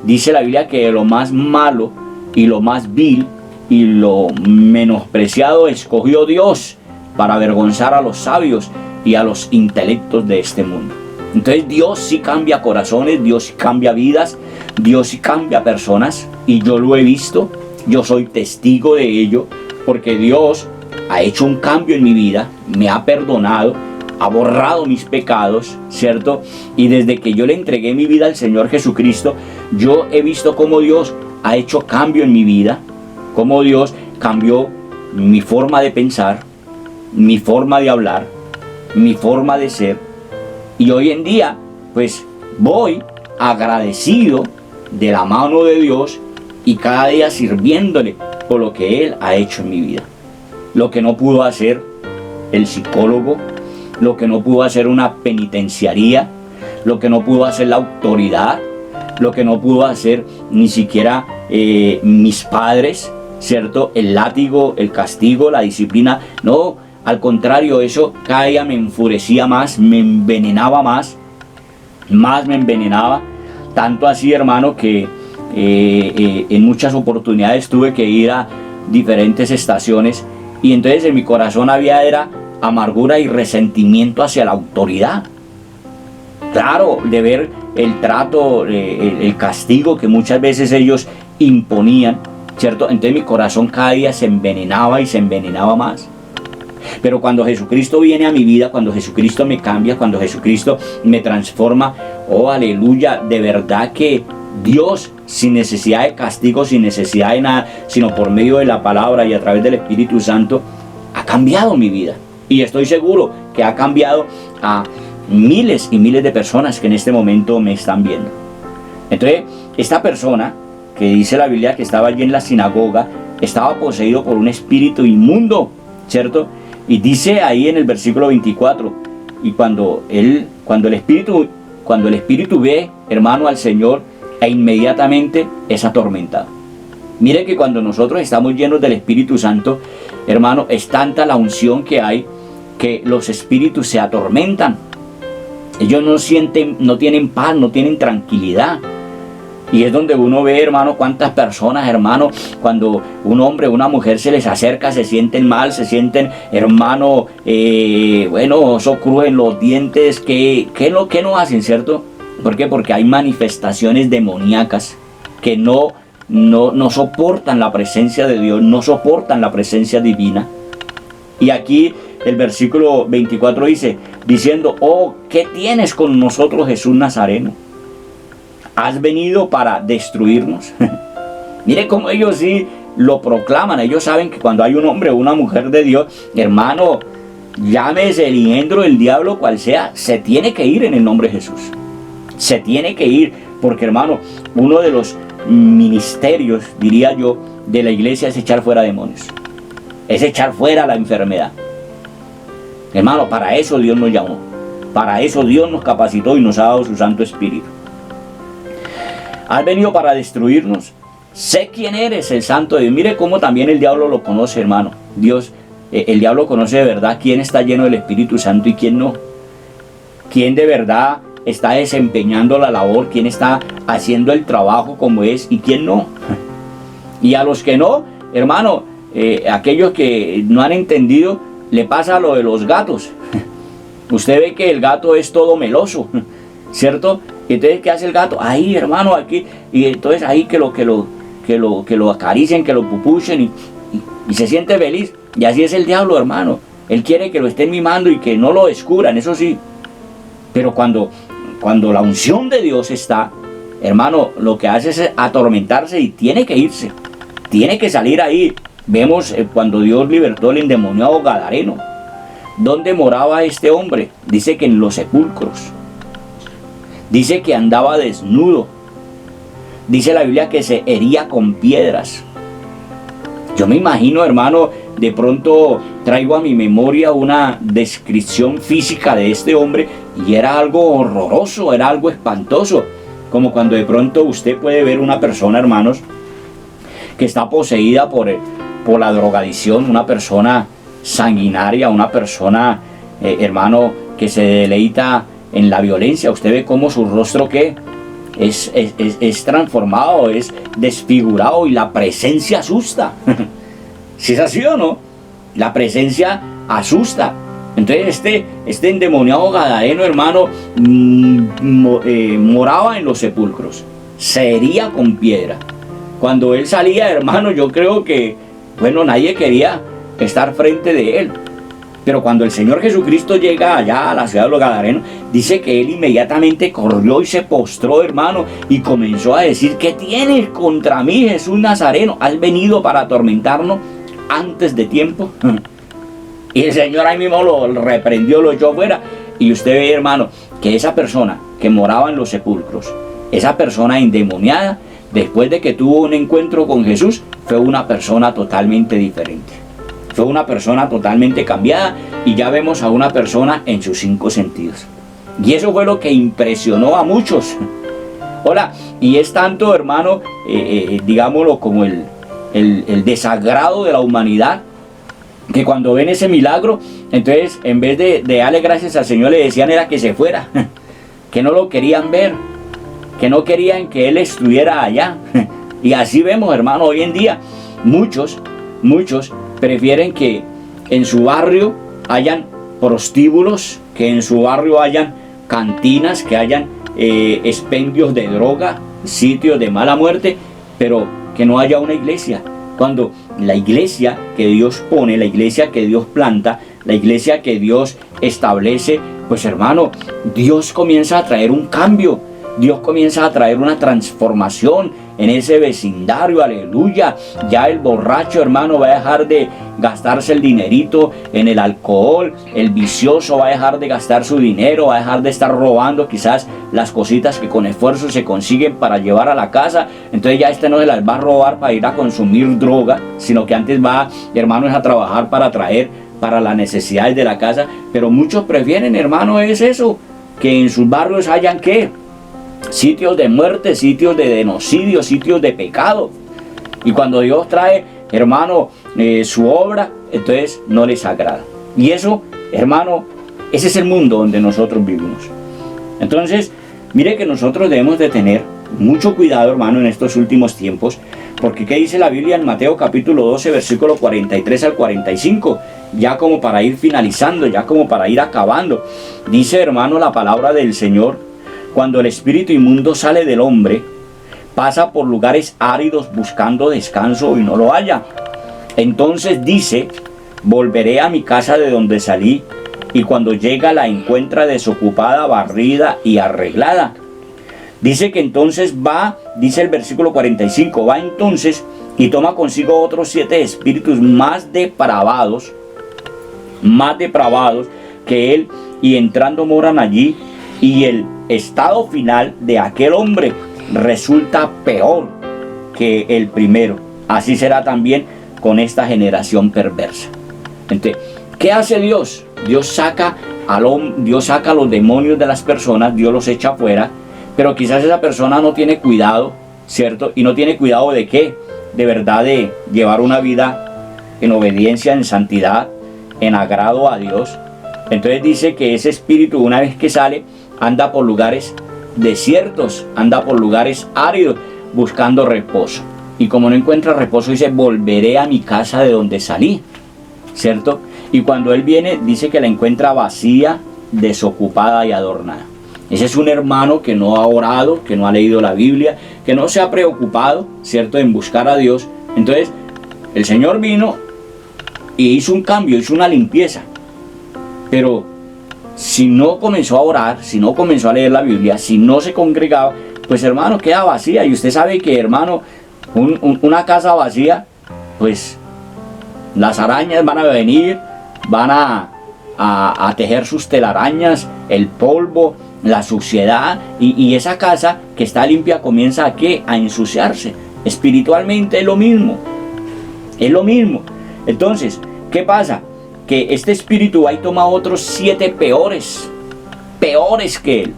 dice la Biblia que lo más malo y lo más vil y lo menospreciado escogió Dios para avergonzar a los sabios y a los intelectos de este mundo. Entonces Dios sí cambia corazones, Dios sí cambia vidas, Dios sí cambia personas, y yo lo he visto, yo soy testigo de ello, porque Dios ha hecho un cambio en mi vida, me ha perdonado, ha borrado mis pecados, ¿cierto? Y desde que yo le entregué mi vida al Señor Jesucristo, yo he visto cómo Dios ha hecho cambio en mi vida, cómo Dios cambió mi forma de pensar, mi forma de hablar, mi forma de ser. Y hoy en día, pues, voy agradecido de la mano de Dios y cada día sirviéndole por lo que Él ha hecho en mi vida. Lo que no pudo hacer el psicólogo, lo que no pudo hacer una penitenciaría, lo que no pudo hacer la autoridad, lo que no pudo hacer ni siquiera mis padres, ¿cierto? El látigo, el castigo, la disciplina. No, al contrario, eso cada día me enfurecía más, me envenenaba más me envenenaba. Tanto así, hermano, que en muchas oportunidades tuve que ir a diferentes estaciones, y entonces en mi corazón era amargura y resentimiento hacia la autoridad. Claro, de ver el trato, el castigo que muchas veces ellos imponían, ¿cierto? Entonces mi corazón cada día se envenenaba y se envenenaba más. Pero cuando Jesucristo viene a mi vida, cuando Jesucristo me cambia, cuando Jesucristo me transforma, oh aleluya, de verdad que Dios, sin necesidad de castigo, sin necesidad de nada, sino por medio de la palabra y a través del Espíritu Santo, ha cambiado mi vida. Y estoy seguro que ha cambiado a miles y miles de personas que en este momento me están viendo. Entonces, esta persona, que dice la Biblia que estaba allí en la sinagoga, estaba poseído por un espíritu inmundo, ¿cierto? Y dice ahí en el versículo 24, y cuando el espíritu ve, hermano, al Señor, e inmediatamente es atormentado. Mire que cuando nosotros estamos llenos del Espíritu Santo, hermano, es tanta la unción que hay, que los espíritus se atormentan. Ellos no tienen paz, no tienen tranquilidad. Y es donde uno ve, hermano, cuántas personas, hermano, cuando un hombre o una mujer se les acerca, se sienten mal, se sienten, hermano, eso crujen los dientes. ¿Qué no hacen, cierto? ¿Por qué? Porque hay manifestaciones demoníacas que no soportan la presencia de Dios, no soportan la presencia divina. Y aquí el versículo 24 diciendo: oh, ¿qué tienes con nosotros, Jesús Nazareno? ¿Has venido para destruirnos? Mire cómo ellos sí lo proclaman. Ellos saben que cuando hay un hombre o una mujer de Dios, hermano, llámese el engendro del diablo cual sea, se tiene que ir en el nombre de Jesús. Se tiene que ir, porque, hermano, uno de los ministerios, diría yo, de la iglesia es echar fuera demonios, es echar fuera la enfermedad. Hermano, para eso Dios nos llamó, para eso Dios nos capacitó y nos ha dado su Santo Espíritu. Has venido para destruirnos. Sé quién eres, el Santo de Dios. Mire cómo también el diablo lo conoce, hermano. El diablo conoce de verdad quién está lleno del Espíritu Santo y quién no. Quién de verdad está desempeñando la labor, quién está haciendo el trabajo como es y quién no. Y a los que no, hermano, aquellos que no han entendido, le pasa lo de los gatos. Usted ve que el gato es todo meloso, ¿cierto? Entonces, ¿qué hace el gato? Ahí, hermano, aquí. Y entonces ahí que lo acaricien, que lo pupuchen y se siente feliz. Y así es el diablo, hermano. Él quiere que lo estén mimando y que no lo descubran, eso sí. Pero cuando la unción de Dios está, hermano, lo que hace es atormentarse y tiene que irse. Tiene que salir ahí. Vemos cuando Dios libertó al endemoniado Gadareno. ¿Dónde moraba este hombre? Dice que en los sepulcros. Dice que andaba desnudo. Dice la Biblia que se hería con piedras. Yo me imagino, hermano, de pronto traigo a mi memoria una descripción física de este hombre y era algo horroroso, era algo espantoso. Como cuando de pronto usted puede ver una persona, hermanos, que está poseída por la drogadicción, una persona sanguinaria, una persona, hermano, que se deleita en la violencia. Usted ve cómo su rostro es transformado, es desfigurado y la presencia asusta. ¿Si es así o no? La presencia asusta. Entonces este endemoniado Gadareno, hermano, moraba en los sepulcros, se hería con piedra. Cuando él salía, hermano, yo creo que, bueno, nadie quería estar frente de él. Pero cuando el Señor Jesucristo llega allá a la ciudad de los Gadarenos, dice que él inmediatamente corrió y se postró, hermano, y comenzó a decir: ¿qué tienes contra mí, Jesús Nazareno? ¿Has venido para atormentarnos antes de tiempo? Y el Señor ahí mismo lo reprendió, lo echó fuera. Y usted ve, hermano, que esa persona que moraba en los sepulcros, esa persona endemoniada, después de que tuvo un encuentro con Jesús, fue una persona totalmente diferente. Fue una persona totalmente cambiada y ya vemos a una persona en sus 5 sentidos. Y eso fue lo que impresionó a muchos. Hola, y es tanto, hermano, digámoslo, como el desagrado de la humanidad, que cuando ven ese milagro, entonces en vez de darle gracias al Señor, le decían era que se fuera, que no lo querían ver, que no querían que Él estuviera allá. Y así vemos, hermano, hoy en día muchos prefieren que en su barrio hayan prostíbulos, que en su barrio hayan cantinas, que hayan expendios de droga, sitios de mala muerte, pero que no haya una iglesia. Cuando la iglesia que Dios pone, la iglesia que Dios planta, la iglesia que Dios establece, pues hermano, Dios comienza a traer un cambio, Dios comienza a traer una transformación en ese vecindario, aleluya. Ya el borracho, hermano, va a dejar de gastarse el dinerito en el alcohol, el vicioso va a dejar de gastar su dinero, va a dejar de estar robando quizás las cositas que con esfuerzo se consiguen para llevar a la casa. Entonces ya no se las va a robar para ir a consumir droga, sino que antes va, hermano, es a trabajar para traer para las necesidades de la casa. Pero muchos prefieren, hermano, es eso, que en sus barrios hayan ¿qué? Sitios de muerte, sitios de genocidio, sitios de pecado. Y cuando Dios trae, hermano, su obra, entonces no les agrada. Y eso, hermano, ese es el mundo donde nosotros vivimos. Entonces, mire que nosotros debemos de tener mucho cuidado, hermano, en estos últimos tiempos. Porque ¿qué dice la Biblia en Mateo capítulo 12, versículo 43 al 45? Ya como para ir finalizando, ya como para ir acabando. Dice, hermano, la palabra del Señor: cuando el espíritu inmundo sale del hombre, pasa por lugares áridos buscando descanso y no lo halla. Entonces dice: volveré a mi casa de donde salí, y cuando llega la encuentra desocupada, barrida y arreglada. Dice que entonces va, dice el versículo 45, va entonces y toma consigo otros 7 espíritus más depravados que él, y entrando moran allí, y el estado final de aquel hombre resulta peor que el primero. Así será también con esta generación perversa. Entonces, ¿qué hace Dios? Dios saca a los demonios de las personas, Dios los echa afuera, pero quizás esa persona no tiene cuidado, ¿cierto? Y no tiene cuidado de qué, de verdad, de llevar una vida en obediencia, en santidad, en agrado a Dios. Entonces dice que ese espíritu, una vez que sale, anda por lugares desiertos, anda por lugares áridos, buscando reposo. Y como no encuentra reposo, dice: volveré a mi casa de donde salí, ¿cierto? Y cuando él viene, dice que la encuentra vacía, desocupada y adornada. Ese es un hermano que no ha orado, que no ha leído la Biblia, que no se ha preocupado, ¿cierto?, en buscar a Dios. Entonces, el Señor vino y hizo un cambio, hizo una limpieza. Pero si no comenzó a orar, si no comenzó a leer la Biblia, si no se congregaba, pues hermano, queda vacía. Y usted sabe que, hermano, una casa vacía, pues las arañas van a venir, van a tejer sus telarañas, el polvo, la suciedad, y esa casa que está limpia comienza a ensuciarse. Espiritualmente es lo mismo, es lo mismo. Entonces, ¿qué pasa? Que este espíritu va y toma a otros 7 peores que él,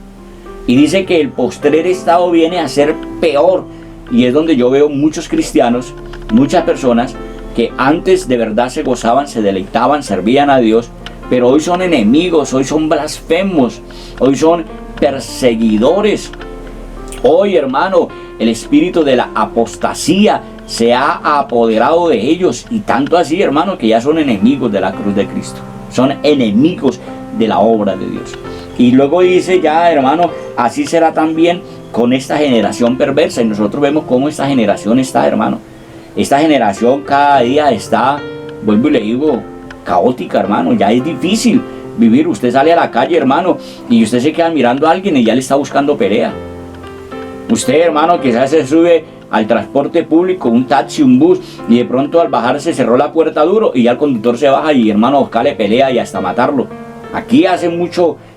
y dice que el postrer estado viene a ser peor. Y es donde yo veo muchos cristianos, muchas personas que antes de verdad se gozaban, se deleitaban, servían a Dios, pero hoy son enemigos, hoy son blasfemos, hoy son perseguidores. Hoy, hermano, el espíritu de la apostasía se ha apoderado de ellos, y tanto así, hermano, que ya son enemigos de la cruz de Cristo, son enemigos de la obra de Dios. Y luego dice ya, hermano, así será también con esta generación perversa. Y nosotros vemos cómo esta generación está, hermano. Esta generación cada día está, vuelvo y le digo, caótica, hermano. Ya es difícil vivir. Usted sale a la calle, hermano, y usted se queda mirando a alguien y ya le está buscando pelea. Usted, hermano, quizás se sube al transporte público, un taxi, un bus, y de pronto al bajar se cerró la puerta duro y ya el conductor se baja y, hermano, buscarle pelea y hasta matarlo. Aquí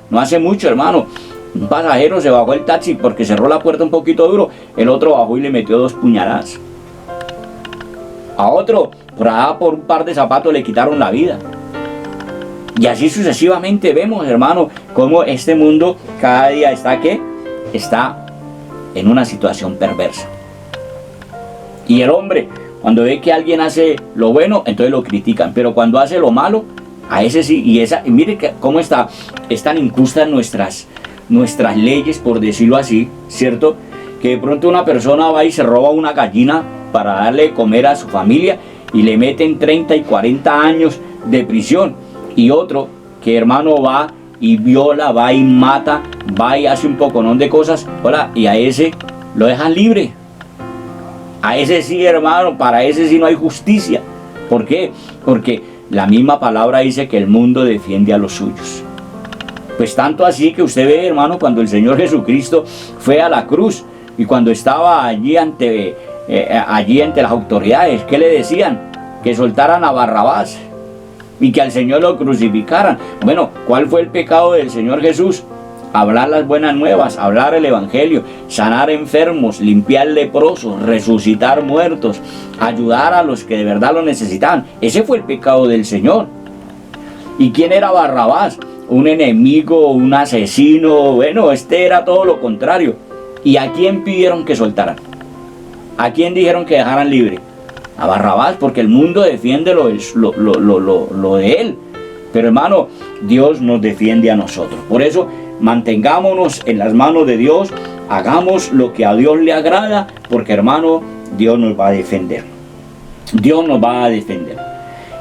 no hace mucho, hermano, un pasajero se bajó el taxi porque cerró la puerta un poquito duro, el otro bajó y le metió 2 puñaladas. A otro, por un par de zapatos le quitaron la vida. Y así sucesivamente vemos, hermano, cómo este mundo cada día está en una situación perversa. Y el hombre, cuando ve que alguien hace lo bueno, entonces lo critican, pero cuando hace lo malo, a ese sí. Y mire cómo están incrustas nuestras leyes, por decirlo así, ¿cierto? Que de pronto una persona va y se roba una gallina para darle de comer a su familia y le meten 30 y 40 años de prisión. Y otro que, hermano, va y viola, va y mata, va y hace un poconón de cosas, y a ese lo dejan libre. A ese sí, hermano, para ese sí no hay justicia. ¿Por qué? Porque la misma palabra dice que el mundo defiende a los suyos. Pues tanto así que usted ve, hermano, cuando el Señor Jesucristo fue a la cruz y cuando estaba allí ante las autoridades, ¿qué le decían? Que soltaran a Barrabás y que al Señor lo crucificaran. Bueno, ¿cuál fue el pecado del Señor Jesús? Hablar las buenas nuevas, hablar el evangelio, sanar enfermos, limpiar leprosos, resucitar muertos, ayudar a los que de verdad lo necesitaban. Ese fue el pecado del Señor. ¿Y quién era Barrabás? Un enemigo, un asesino. Bueno, este era todo lo contrario. ¿Y a quién pidieron que soltaran? ¿A quién dijeron que dejaran libre? A Barrabás, porque el mundo defiende lo de él. Pero, hermano, Dios nos defiende a nosotros. Por eso, mantengámonos en las manos de Dios, hagamos lo que a Dios le agrada, porque, hermano, Dios nos va a defender. Dios nos va a defender.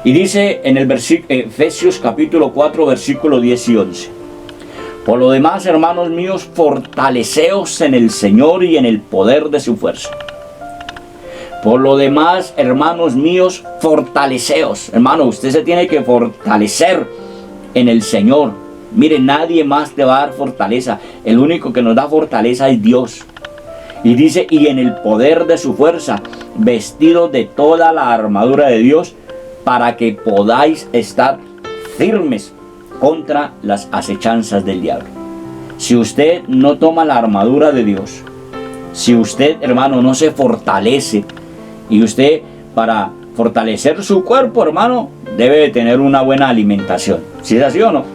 Y dice en el Efesios capítulo 4, versículo 10 y 11. Por lo demás, hermanos míos, fortaleceos en el Señor y en el poder de su fuerza. Por lo demás, hermanos míos, fortaleceos. Hermano, usted se tiene que fortalecer en el Señor. Mire, nadie más te va a dar fortaleza. El único que nos da fortaleza es Dios. Y dice, y en el poder de su fuerza, vestidos de toda la armadura de Dios, para que podáis estar firmes contra las acechanzas del diablo. Si usted no toma la armadura de Dios, si usted, hermano, no se fortalece, y usted, para fortalecer su cuerpo, hermano, debe de tener una buena alimentación. ¿Sí es así o no?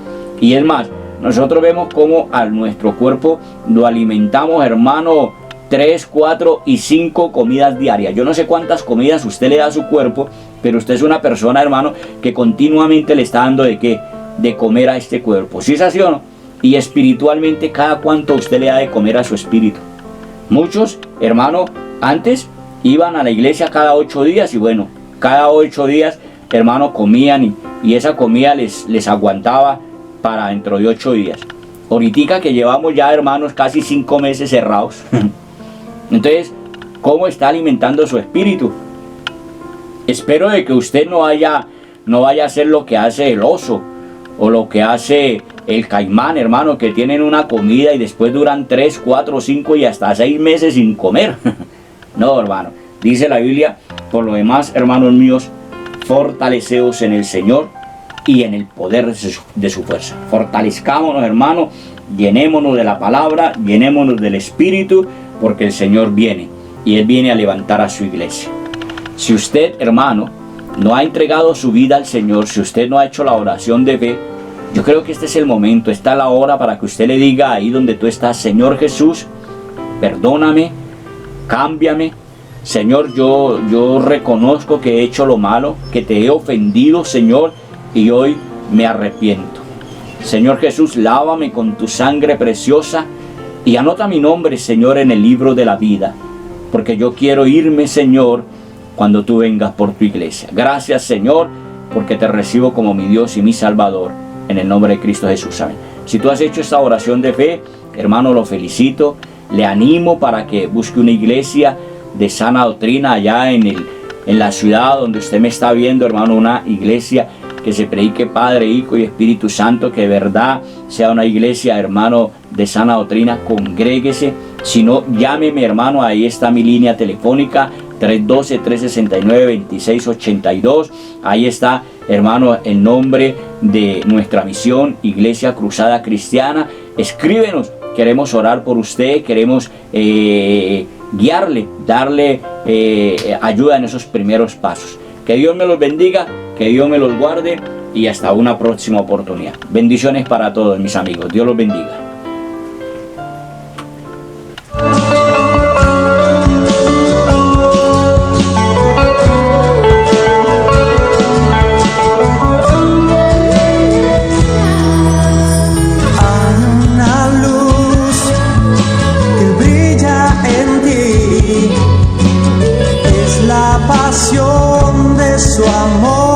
Y es más, nosotros vemos cómo a nuestro cuerpo lo alimentamos, hermano, 3, 4 y 5 comidas diarias. Yo no sé cuántas comidas usted le da a su cuerpo, pero usted es una persona, hermano, que continuamente le está dando de qué, de comer a este cuerpo. ¿Sí es así o no? Y espiritualmente, ¿cada cuánto usted le da de comer a su espíritu? Muchos, hermano, antes iban a la iglesia cada 8 días y bueno, cada 8 días, hermano, comían y esa comida les aguantaba para dentro de 8 días. Ahorita que llevamos ya, hermanos, casi 5 meses cerrados. Entonces, ¿cómo está alimentando su espíritu? Espero de que usted no vaya a hacer lo que hace el oso o lo que hace el caimán, hermano, que tienen una comida y después duran 3, 4, 5 y hasta 6 meses sin comer. No, hermano. Dice la Biblia, por lo demás, hermanos míos, fortaleceos en el Señor y en el poder de su fuerza. Fortalezcámonos, hermano, llenémonos de la palabra, llenémonos del Espíritu, porque el Señor viene y Él viene a levantar a su iglesia. Si usted, hermano, no ha entregado su vida al Señor, si usted no ha hecho la oración de fe, yo creo que este es el momento, esta es la hora para que usted le diga ahí donde tú estás: Señor Jesús, perdóname, cámbiame. Señor, yo reconozco que he hecho lo malo, que te he ofendido, Señor, y hoy me arrepiento. Señor Jesús, lávame con tu sangre preciosa y anota mi nombre, Señor, en el libro de la vida, porque yo quiero irme, Señor, cuando tú vengas por tu iglesia. Gracias, Señor, porque te recibo como mi Dios y mi Salvador, en el nombre de Cristo Jesús. Amén. Si tú has hecho esta oración de fe, hermano, lo felicito. Le animo para que busque una iglesia de sana doctrina allá en la ciudad donde usted me está viendo, hermano, una iglesia que se predique Padre, Hijo y Espíritu Santo, que de verdad sea una iglesia, hermano, de sana doctrina. Congréguese. Si no, llámeme, hermano, ahí está mi línea telefónica, 312-369-2682. Ahí está, hermano, el nombre de nuestra misión, Iglesia Cruzada Cristiana. Escríbenos, queremos orar por usted, queremos guiarle, darle ayuda en esos primeros pasos. Que Dios me los bendiga, que Dios me los guarde y hasta una próxima oportunidad. Bendiciones para todos, mis amigos. Dios los bendiga. Su amor.